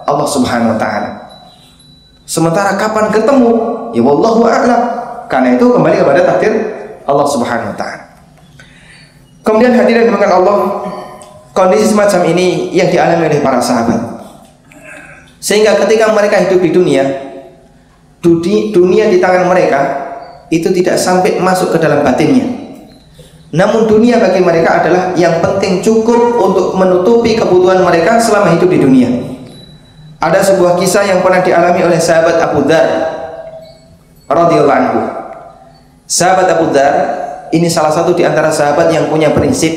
Allah Subhanahu wa taala. Sementara kapan ketemu, ya wallahu a'lam. Karena itu kembali kepada takdir Allah Subhanahu wa taala. Kemudian hadirin dimuliakan Allah, kondisi semacam ini yang dialami oleh para sahabat. Sehingga ketika mereka hidup di dunia, dunia di tangan mereka itu tidak sampai masuk ke dalam batinnya. Namun dunia bagi mereka adalah yang penting, cukup untuk menutupi kebutuhan mereka selama hidup di dunia. Ada sebuah kisah yang pernah dialami oleh sahabat Abu Dzar radhiyallahu anhu. Sahabat Abu Dzar ini salah satu di antara sahabat yang punya prinsip,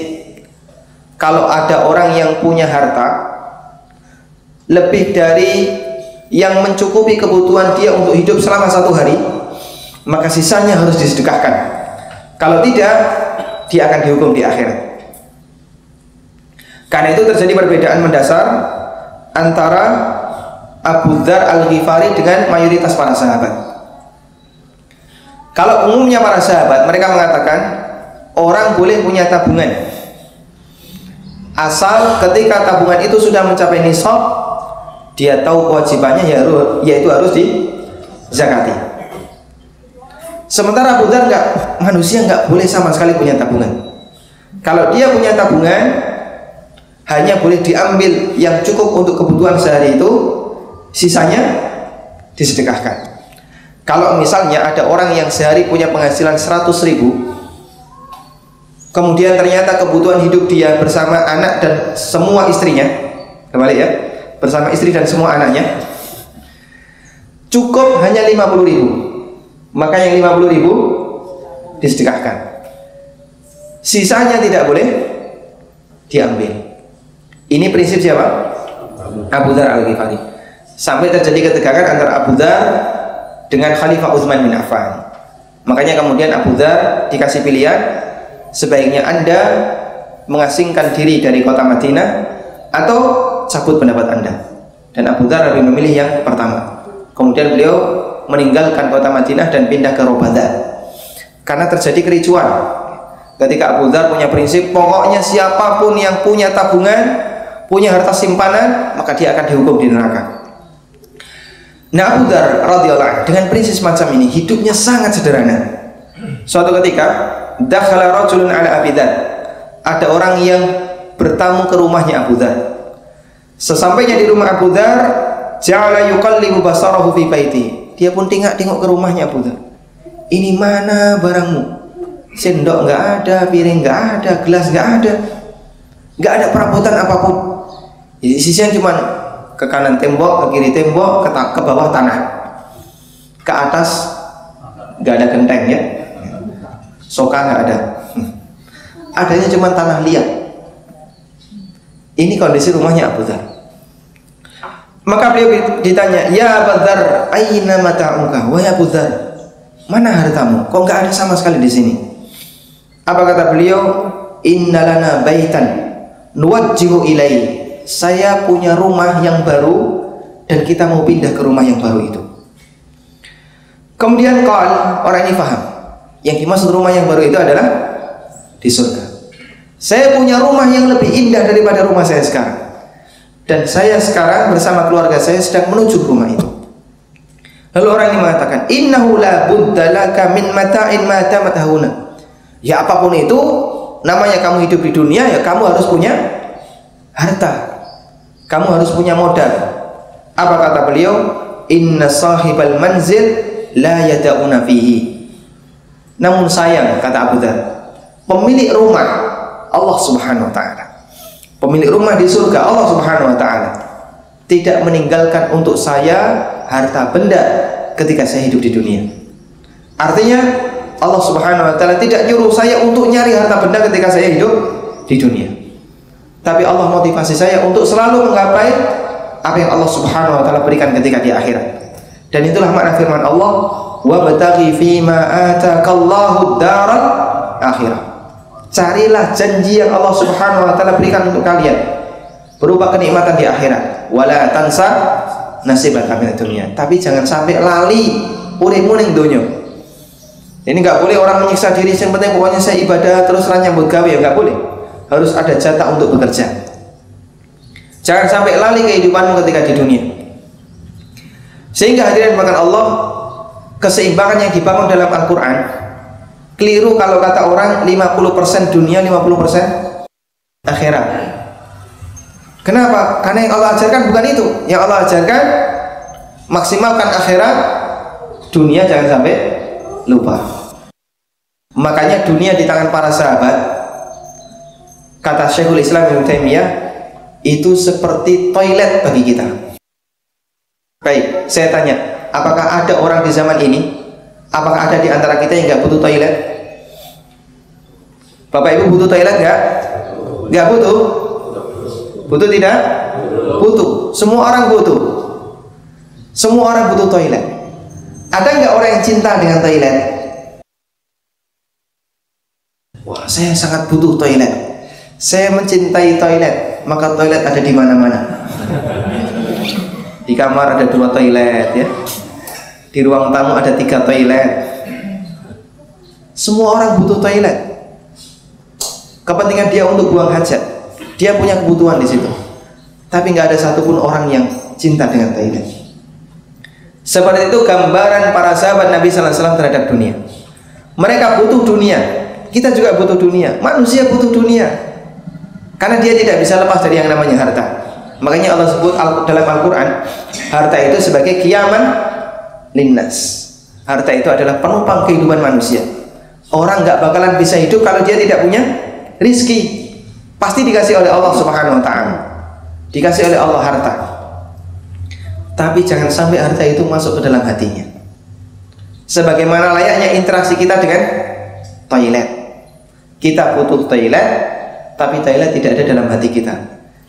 kalau ada orang yang punya harta lebih dari yang mencukupi kebutuhan dia untuk hidup selama 1 hari, maka sisanya harus disedekahkan. Kalau tidak, dia akan dihukum di akhirat. Karena itu terjadi perbedaan mendasar antara Abu Dzar Al-Ghifari dengan mayoritas para sahabat. Kalau umumnya para sahabat, mereka mengatakan orang boleh punya tabungan asal ketika tabungan itu sudah mencapai nisab, dia tahu kewajibannya yaitu harus dizakati. Sementara Abu Dzar manusia nggak boleh sama sekali punya tabungan. Kalau dia punya tabungan, hanya boleh diambil yang cukup untuk kebutuhan sehari itu, sisanya disedekahkan. Kalau misalnya ada orang yang sehari punya penghasilan 100.000, kemudian ternyata kebutuhan hidup dia bersama anak dan semua istrinya, kembali ya, bersama istri dan semua anaknya cukup hanya 50.000, maka yang 50.000 disedekahkan, sisanya tidak boleh diambil. Ini prinsip siapa? Abu Dzar Al-Ghifari. Sampai terjadi ketegangan antara Abu Dzar dengan Khalifah Utsman bin Affan. Makanya kemudian Abu Dzar dikasih pilihan, sebaiknya Anda mengasingkan diri dari kota Madinah atau cabut pendapat Anda. Dan Abu Dzar lebih memilih yang pertama. Kemudian beliau meninggalkan kota Madinah dan pindah ke Rabada. Karena terjadi kericuan. Ketika Abu Dzar punya prinsip, pokoknya siapapun yang punya tabungan, punya harta simpanan, maka dia akan dihukum di neraka. Nah, Abu Dzar radhiyallahu anhu dengan prinsip semacam ini hidupnya sangat sederhana. Suatu ketika dakhala rajulun ala Abi Dzar, ada orang yang bertamu ke rumahnya Abu Dzar. Sesampainya di rumah Abu Dzar, ja'ala yuqallibu basarahu fi baiti. Dia pun tengok ke rumahnya Abu Dzar. Ini mana barangmu? Sendok nggak ada, piring nggak ada, gelas nggak ada perabotan apapun. Jadi sisinya cuma ke kanan tembok, ke kiri tembok, ke bawah tanah, ke atas nggak ada genteng ya, soka nggak ada, adanya cuma tanah liat. Ini kondisi rumahnya Abu Dzar. Maka beliau ditanya, ya Abu Dzar, aina mata'uka? Wahai Abu Dzar, mana hartamu? Kok nggak ada sama sekali di sini? Apa kata beliau? Innalana baitan nuwajjihu ilaihi. Saya punya rumah yang baru dan kita mau pindah ke rumah yang baru itu. Kemudian orang ini paham, yang dimaksud rumah yang baru itu adalah di surga. Saya punya rumah yang lebih indah daripada rumah saya sekarang, dan saya sekarang bersama keluarga saya sedang menuju rumah itu. Lalu orang ini mengatakan, innahu la budda laka min mata'in ma tamatahuna. Ya apapun itu, namanya kamu hidup di dunia, ya kamu harus punya harta, kamu harus punya modal. Apa kata beliau? Inna sahibal manzil la yada'una fihi. Namun sayang, kata Abu Dzar, pemilik rumah Allah Subhanahu wa ta'ala, pemilik rumah di surga Allah Subhanahu wa ta'ala tidak meninggalkan untuk saya harta benda ketika saya hidup di dunia. Artinya Allah Subhanahu wa ta'ala tidak nyuruh saya untuk nyari harta benda ketika saya hidup di dunia, tapi Allah motivasi saya untuk selalu menggapai apa yang Allah Subhanahu wa ta'ala berikan ketika di akhirat. Dan itulah makna firman Allah, wabtaghi fima atakallahu daral akhirah. Carilah janji yang Allah Subhanahu wa ta'ala berikan untuk kalian berupa kenikmatan di akhirat. Wala tansa nasibaka minad dunya. Tapi jangan sampai lali uripmu ning donya. Ini nggak boleh orang menyiksa diri, yang penting pokoknya saya ibadah terus nyambut gawe, ya nggak boleh. Harus ada jatah untuk bekerja. Jangan sampai lali kehidupanmu ketika di dunia. Sehingga hadirin makan Allah, keseimbangan yang dibangun dalam Al-Quran keliru kalau kata orang 50% dunia, 50% akhirat. Kenapa? Karena yang Allah ajarkan bukan itu. Yang Allah ajarkan maksimalkan akhirat, dunia jangan sampai lupa. Makanya dunia di tangan para sahabat, kata Syekhul Islam Ibnu Taimiyah, itu seperti toilet bagi kita. Baik, saya tanya, apakah ada orang di zaman ini, apakah ada di antara kita yang nggak butuh toilet? Bapak Ibu butuh toilet nggak? Nggak butuh? Butuh tidak? Butuh. Semua orang butuh. Semua orang butuh toilet. Ada nggak orang yang cinta dengan toilet? Wah, saya sangat butuh toilet. Saya mencintai toilet. Maka toilet ada di mana-mana. Di kamar ada 2 toilet, ya. Di ruang tamu ada 3 toilet. Semua orang butuh toilet. Kepentingan dia untuk buang hajat. Dia punya kebutuhan di situ. Tapi nggak ada satupun orang yang cinta dengan toilet. Seperti itu gambaran para sahabat Nabi Sallallahu Alaihi Wasallam terhadap dunia. Mereka butuh dunia. Kita juga butuh dunia. Manusia butuh dunia. Karena dia tidak bisa lepas dari yang namanya harta. Makanya Allah sebut dalam Al-Quran, harta itu sebagai qiyaman linnas. Harta itu adalah penopang kehidupan manusia. Orang nggak bakalan bisa hidup kalau dia tidak punya rizki. Pasti dikasih oleh Allah Subhanahu Wa Taala. Dikasih oleh Allah harta. Tapi jangan sampai harta itu masuk ke dalam hatinya. Sebagaimana layaknya interaksi kita dengan toilet. Kita butuh toilet, tapi toilet tidak ada dalam hati kita.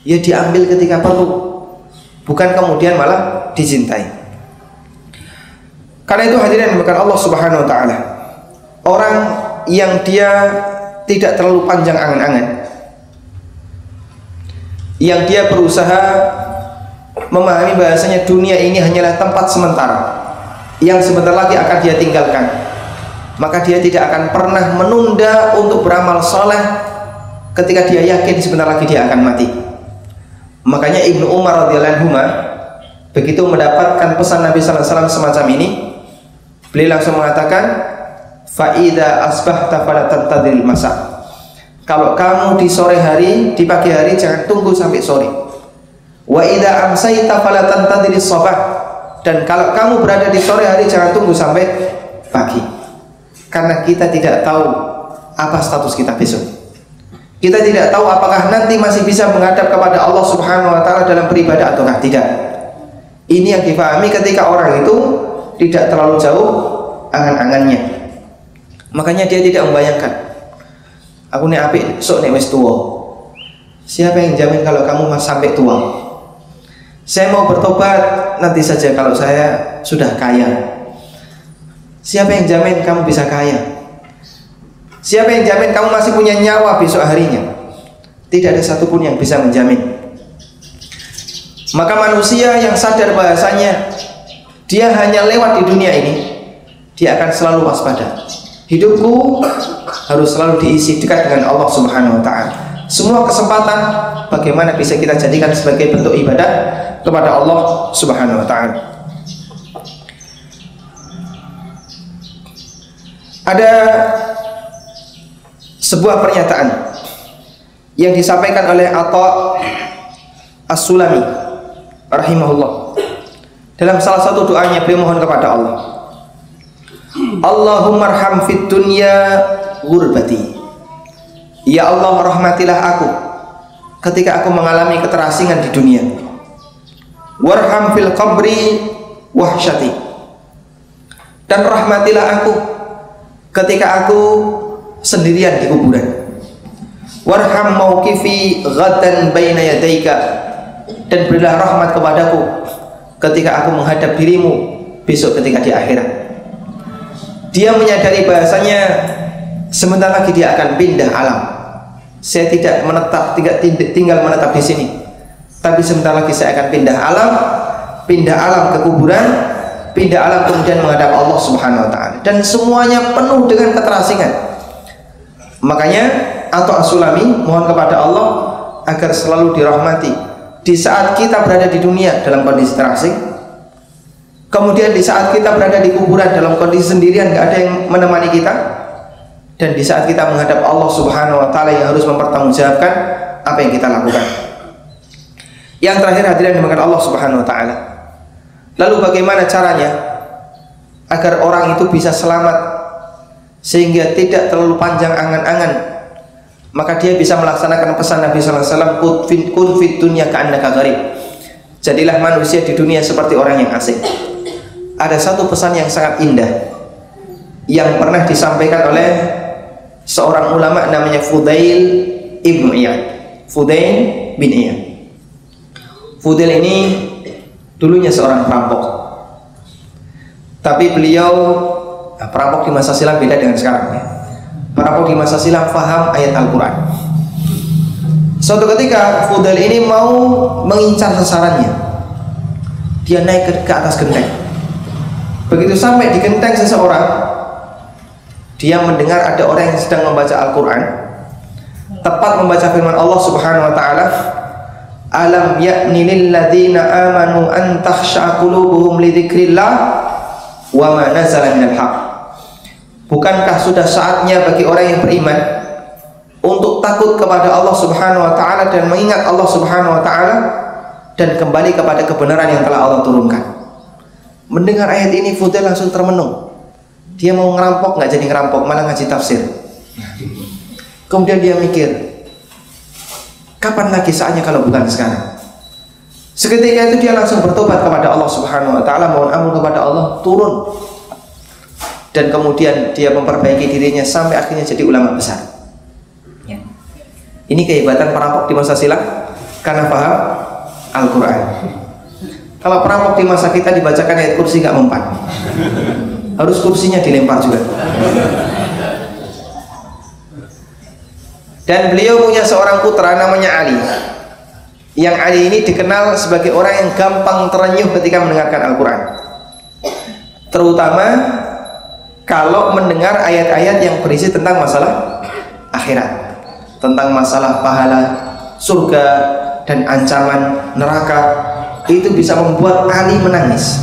Ya diambil ketika perlu, bukan kemudian malah dicintai. Karena itu hadirin bukan Allah Subhanahu Wa Taala. Orang yang dia tidak terlalu panjang angan-angan, yang dia berusaha memahami bahasanya dunia ini hanyalah tempat sementara yang sebentar lagi akan dia tinggalkan, maka dia tidak akan pernah menunda untuk beramal soleh ketika dia yakin sebentar lagi dia akan mati. Makanya Ibnu Umar radhiyallahu anhu begitu mendapatkan pesan Nabi sallallahu alaihi wasallam semacam ini, beliau langsung mengatakan, fa idza asbahta fala tantadhil masa. Kalau kamu di sore hari, di pagi hari jangan tunggu sampai sore. Wa idza amsayta fala tantadhil sabah. Dan kalau kamu berada di sore hari jangan tunggu sampai pagi. Karena kita tidak tahu apa status kita besok. Kita tidak tahu apakah nanti masih bisa menghadap kepada Allah Subhanahu Wa Taala dalam beribadah ataukah tidak. Ini yang difahami ketika orang itu tidak terlalu jauh angan-angannya. Makanya dia tidak membayangkan, aku nek apik sok nek wis tua. Siapa yang jamin kalau kamu masih sampai tua? Saya mau bertobat nanti saja kalau saya sudah kaya. Siapa yang jamin kamu bisa kaya? Siapa yang jamin kamu masih punya nyawa besok harinya? Tidak ada satupun yang bisa menjamin. Maka manusia yang sadar bahasanya dia hanya lewat di dunia ini, dia akan selalu waspada. Hidupku harus selalu diisi dekat dengan Allah Subhanahu Wa Taala. Semua kesempatan bagaimana bisa kita jadikan sebagai bentuk ibadah kepada Allah Subhanahu Wa Taala. Ada sebuah pernyataan yang disampaikan oleh Atha As-Sulami rahimahullah. Dalam salah satu doanya beliau mohon kepada Allah, Allahumma arham fid dunya ghurbati. Ya Allah, rahmatilah aku ketika aku mengalami keterasingan di dunia. Warham fil qabri wahsyati. Dan rahmatilah aku ketika aku sendirian di kuburan. Warham mauqifi ghadan baina yadaika. Dan berilah rahmat kepadaku ketika aku menghadap dirimu besok ketika di akhirat. Dia menyadari bahasanya sebentar lagi dia akan pindah alam. Saya tidak menetap, tinggal menetap di sini, tapi sebentar lagi saya akan pindah alam ke kuburan, pindah alam kemudian menghadap Allah Subhanahu Wa Taala. Dan semuanya penuh dengan keterasingan. Makanya Atha As-Sulami mohon kepada Allah agar selalu dirahmati di saat kita berada di dunia dalam kondisi terasing, kemudian di saat kita berada di kuburan dalam kondisi sendirian, nggak ada yang menemani kita, dan di saat kita menghadap Allah Subhanahu Wa Taala yang harus mempertanggungjawabkan apa yang kita lakukan. Yang terakhir hadirin dimakan Allah Subhanahu wa taala. Lalu bagaimana caranya agar orang itu bisa selamat sehingga tidak terlalu panjang angan-angan? Maka dia bisa melaksanakan pesan Nabi sallallahu alaihi wasallam, kun fid dunya ka'annaka gharib. Jadilah manusia di dunia seperti orang yang asing. Ada satu pesan yang sangat indah yang pernah disampaikan oleh seorang ulama namanya Fudail ibn Iyad. Fudail bin Iyad. Fudail ini dulunya seorang perampok. Tapi beliau perampok di masa silam beda dengan sekarang ya. Perampok di masa silam faham ayat Al-Quran. Suatu ketika Fudail ini mau mengincar sasarannya. Dia naik ke atas genteng. Begitu sampai di genteng seseorang, dia mendengar ada orang yang sedang membaca Al-Quran. Tepat membaca firman Allah Subhanahu wa taala, "Alam ya'ni lil ladzina amanu an takhsha'a qulubuhum li dzikrillah wa ma nazala minal haqq." Bukankah sudah saatnya bagi orang yang beriman untuk takut kepada Allah Subhanahu wa taala dan mengingat Allah Subhanahu wa taala dan kembali kepada kebenaran yang telah Allah turunkan. Mendengar ayat ini Fudail langsung termenung. Dia mau ngerampok nggak jadi ngerampok, malah ngaji tafsir. Kemudian dia mikir, kapan lagi saatnya kalau bukan sekarang? Seketika itu dia langsung bertobat kepada Allah Subhanahu wa taala, mohon ampun kepada Allah, turun. Dan kemudian dia memperbaiki dirinya sampai akhirnya jadi ulama besar. Ya. Ini kehebatan perampok di masa silam karena paham Al-Quran. Kalau perampok di masa kita dibacakan ayat kursi nggak mempan, harus kursinya dilempar juga. Dan beliau punya seorang putra namanya Ali. Yang Ali ini dikenal sebagai orang yang gampang terenyuh ketika mendengarkan Al-Quran, terutama kalau mendengar ayat-ayat yang berisi tentang masalah akhirat, tentang masalah pahala, surga, dan ancaman neraka. Itu bisa membuat Ali menangis.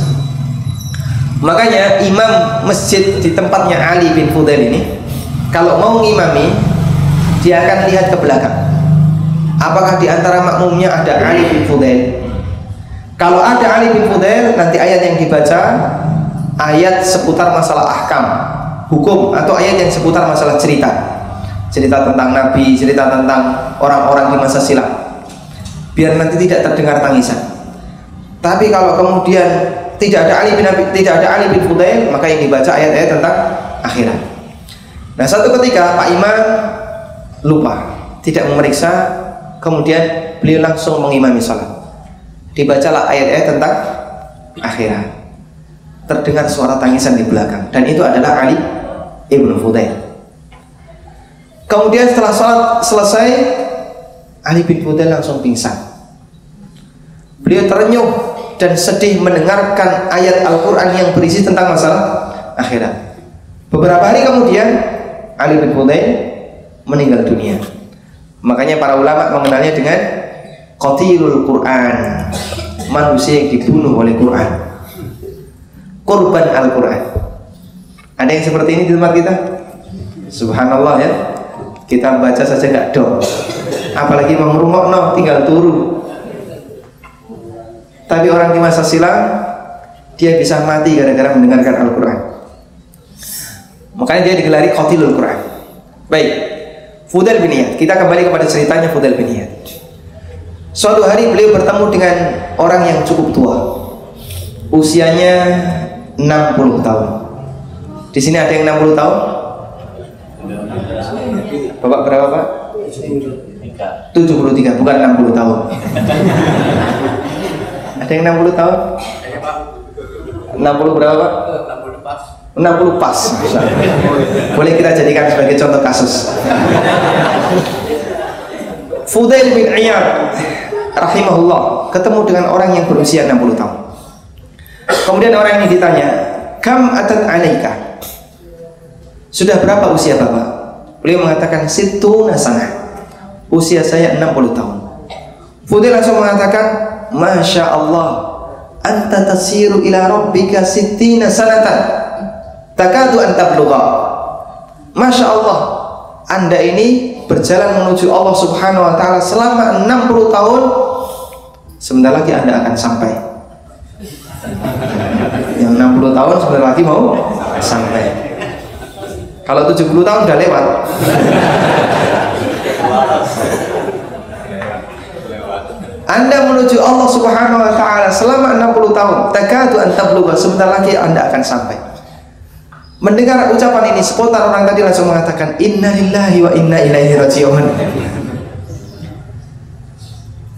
Makanya imam masjid di tempatnya Ali bin Fudail ini, kalau mau ngimami, dia akan lihat ke belakang. Apakah di antara makmumnya ada Ali bin Fudail? Kalau ada Ali bin Fudail, nanti ayat yang dibaca ayat seputar masalah ahkam, hukum, atau ayat yang seputar masalah cerita tentang Nabi, cerita tentang orang-orang di masa silam, biar nanti tidak terdengar tangisan. Tapi kalau kemudian tidak ada Ali bin Fudail, maka yang dibaca ayat-ayat tentang akhirat. Nah, satu ketika Pak Imam lupa, tidak memeriksa, kemudian beliau langsung mengimami salat. Dibacalah ayat-ayat tentang akhirat. Terdengar suara tangisan di belakang, dan itu adalah Ali ibn Fudail. Kemudian setelah salat selesai, Ali bin Fudail langsung pingsan. Beliau terenyuh dan sedih mendengarkan ayat Al-Quran yang berisi tentang masalah akhirat. Beberapa hari kemudian Ali bin Fudail meninggal dunia. Makanya para ulama mengenalnya dengan qatilul Quran, manusia yang dibunuh oleh Quran, korban Al-Quran. Ada yang seperti ini di tempat kita? Subhanallah ya. Kita baca saja nggak dong, apalagi mau ngrungokno tinggal turu. Tapi orang di masa silam, dia bisa mati gara-gara mendengarkan Al-Quran. Makanya dia digelari qatilul Quran. Baik, Fudail bin Iyad. Kita kembali kepada ceritanya Fudail bin Iyad. Suatu hari beliau bertemu dengan orang yang cukup tua, usianya 60 tahun. Di sini ada yang 60 tahun? Bapak berapa Pak? 73, bukan 60 tahun. Ada yang 60 tahun? 60 berapa Pak? 60 pas. Boleh kita jadikan sebagai contoh kasus. Fudail bin Iyad rahimahullah ketemu dengan orang yang berusia 60 tahun. Kemudian orang ini ditanya, "Kam atat alaika?" Sudah berapa usia Bapak? Beliau mengatakan, "Sittuna sanah." Usia saya 60 tahun. Fudail langsung mengatakan, "Masya Allah, anta tasiru ila rabbika sittina sanatan takadu anta blugha." Masya Allah, Anda ini berjalan menuju Allah Subhanahu wa ta'ala selama 60 tahun, sebentar lagi Anda akan sampai. Yang 60 tahun sebentar lagi mau sampai. Kalau 70 tahun udah lewat. Anda menuju Allah Subhanahu wa taala selama 60 tahun, takadu an tablugha, sebentar lagi Anda akan sampai. Mendengar ucapan ini, spontan orang tadi langsung mengatakan innalillahi wa inna ilaihi raji'un.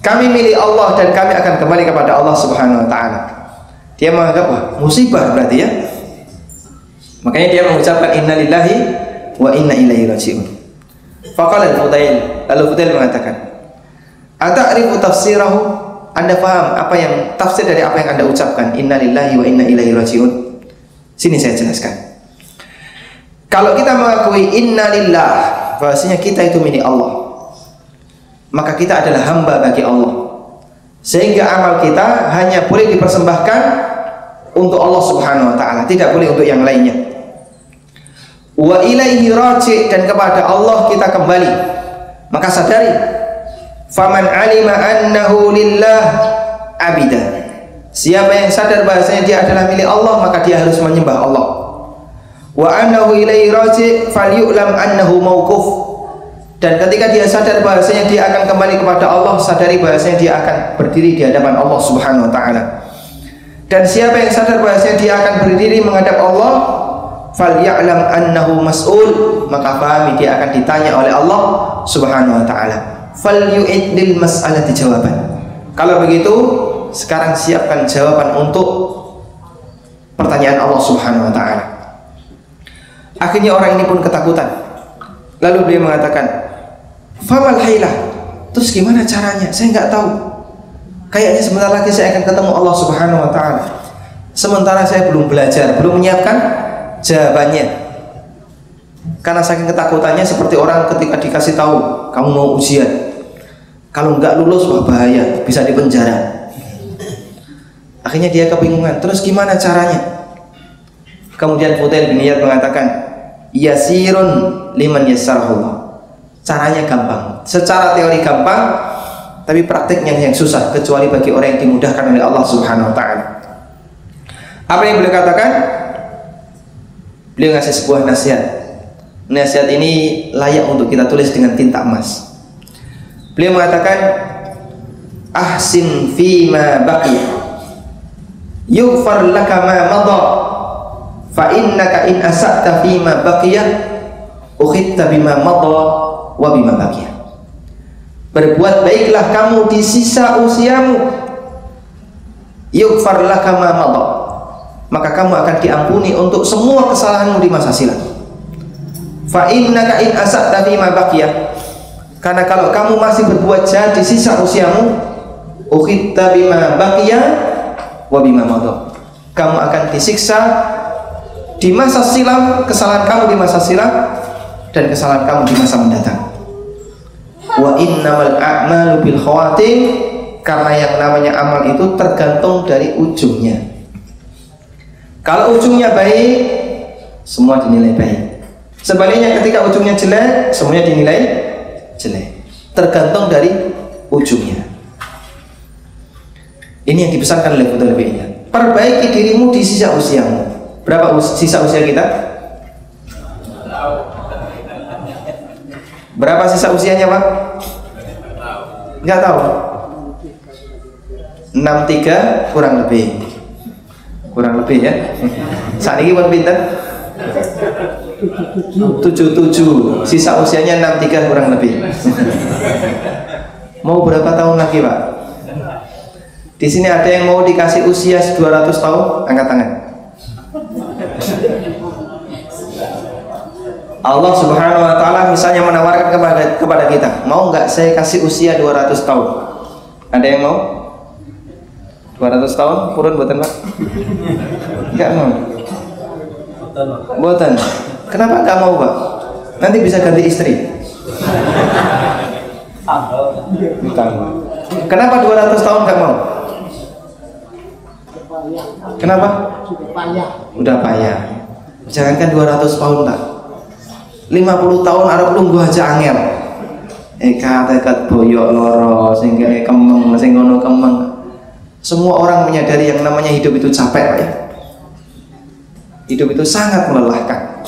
Kami milik Allah dan kami akan kembali kepada Allah Subhanahu wa taala. Dia menganggap wah, musibah berarti ya. Makanya dia mengucapkan innalillahi wa inna ilaihi raji'un. Faqala al-Fudail, lalu Fudail mengatakan, "Ata'rifu tafsirahu?" Anda paham apa yang tafsir dari apa yang Anda ucapkan innalillahi wa inna ilaihi raji'un? Sini saya jelaskan. Kalau kita mengakui innalillah, bahwasanya kita itu milik Allah, maka kita adalah hamba bagi Allah, sehingga amal kita hanya boleh dipersembahkan untuk Allah Subhanahu wa taala, tidak boleh untuk yang lainnya. Wa ilaihi raji', dan kepada Allah kita kembali. Maka sadari, faman alima annahu lillah abida, siapa yang sadar bahasanya dia adalah milik Allah, maka dia harus menyembah Allah. Wa annahu ilaihi raji' falyu'lam annahu mauquf, dan ketika dia sadar bahasanya dia akan kembali kepada Allah, sadari bahasanya dia akan berdiri di hadapan Allah Subhanahu wa taala. Dan siapa yang sadar bahasanya dia akan berdiri menghadap Allah, falya'lam annahu mas'ul, maka pahami dia akan ditanya oleh Allah Subhanahu wa taala. Falyu'id lil mas'alati jawaban. Kalau begitu, sekarang siapkan jawaban untuk pertanyaan Allah Subhanahu wa taala. Akhirnya orang ini pun ketakutan. Lalu beliau mengatakan, famal hailah, terus gimana caranya? Saya nggak tahu. Kayaknya sebentar lagi saya akan ketemu Allah Subhanahu wa taala. Sementara saya belum belajar, belum menyiapkan jawabannya. Karena saking ketakutannya, seperti orang ketika dikasih tahu kamu mau ujian, kalau nggak lulus wah bahaya, bisa dipenjara. Akhirnya dia kebingungan, terus gimana caranya? Kemudian Fudail bin Iyad mengatakan, yasirun liman yassarahullah. Caranya gampang, secara teori gampang, tapi prakteknya yang susah, kecuali bagi orang yang dimudahkan oleh Allah Subhanahu wa taala. Apa yang beliau katakan? Beliau ngasih sebuah nasihat. Nasihat ini layak untuk kita tulis dengan tinta emas. Beliau mengatakan, ahsin fima baqiya yughfar laka ma madha, fa innaka in asa'ta fima baqiya ukhitta bima madha wa bima baqiya. Berbuat baiklah kamu di sisa usiamu, yughfar laka ma madha, maka kamu akan diampuni untuk semua kesalahanmu di masa silam. Fa innaka in asa'ta fima baqiya, karena kalau kamu masih berbuat jahat di sisa usiamu, ukhitta bima baqiya wa bima madha, kamu akan disiksa di masa silam, kesalahan kamu di masa silam dan kesalahan kamu di masa mendatang. Wa innamal a'malu bil khawatim, karena yang namanya amal itu tergantung dari ujungnya. Kalau ujungnya baik, semua dinilai baik. Sebaliknya ketika ujungnya jelek, semuanya dinilai jelek. Tergantung dari ujungnya. Ini yang dipesankan oleh Fudail bin Iyad. Perbaiki dirimu di sisa usiamu. Berapa sisa usia kita? Berapa sisa usianya, Pak? Nggak tahu. 63 kurang lebih. Kurang lebih ya. Saat ini pun pinter 77. Sisa usianya 63 kurang lebih. Mau berapa tahun lagi, Pak? Di sini ada yang mau dikasih usia 200 tahun? Angkat tangan. Allah Subhanahu wa taala misalnya menawarkan kepada kita, mau nggak saya kasih usia 200 tahun? Ada yang mau? 200 tahun purun buatan, Pak? Enggak mau. Buatan. Kenapa enggak mau, Pak? Nanti bisa ganti istri. Kenapa 200 tahun enggak mau? Kenapa? Udah payah. Jangankan 200 tahun, Pak. 50 tahun arep lungguh aja angel. Eka tekat boyok loro sing kene kemeng sing ngono kemeng. Semua orang menyadari yang namanya hidup itu capek, Pak ya. Hidup itu sangat melelahkan.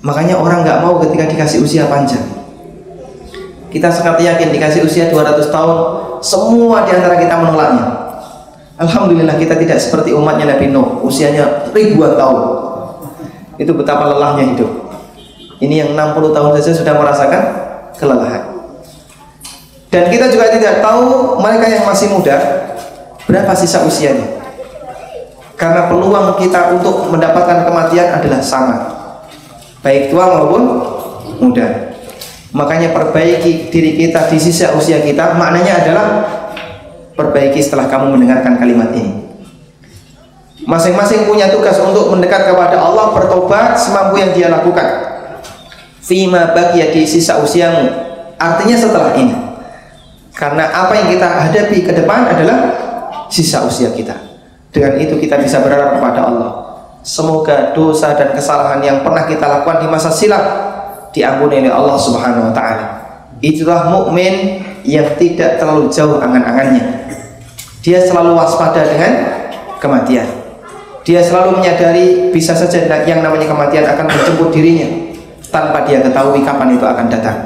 Makanya orang nggak mau ketika dikasih usia panjang. Kita sangat yakin dikasih usia 200 tahun, semua diantara kita menolaknya. Alhamdulillah kita tidak seperti umatnya Nabi Nuh, usianya ribuan tahun. Itu betapa lelahnya hidup. Ini yang 60 tahun saja sudah merasakan kelelahan. Dan kita juga tidak tahu mereka yang masih muda berapa sisa usianya. Karena peluang kita untuk mendapatkan kematian adalah sama, baik tua maupun muda. Makanya perbaiki diri kita di sisa usia kita, maknanya adalah perbaiki setelah kamu mendengarkan kalimat ini. Masing-masing punya tugas untuk mendekat kepada Allah, bertobat semampu yang dia lakukan. Fima baqiya, di sisa usiamu, artinya setelah ini. Karena apa yang kita hadapi ke depan adalah sisa usia kita. Dengan itu kita bisa berharap kepada Allah. Semoga dosa dan kesalahan yang pernah kita lakukan di masa silam diampuni oleh Allah Subhanahu wa taala. Itulah mukmin yang tidak terlalu jauh angan-angannya. Dia selalu waspada dengan kematian. Dia selalu menyadari bisa saja yang namanya kematian akan menjemput dirinya tanpa dia ketahui kapan itu akan datang.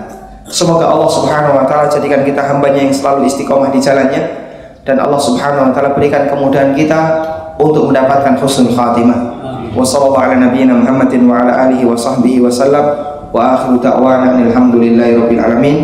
Semoga Allah Subhanahu wa taala jadikan kita hambanya yang selalu istiqomah di jalannya, dan Allah Subhanahu wa taala berikan kemudahan kita untuk mendapatkan husnul khatimah. Wa sallallahu ala nabiyyina Muhammadin wa ala alihi wa sahbihi wa sallam. Wa akhiru da'wana alhamdulillahi rabbil alamin.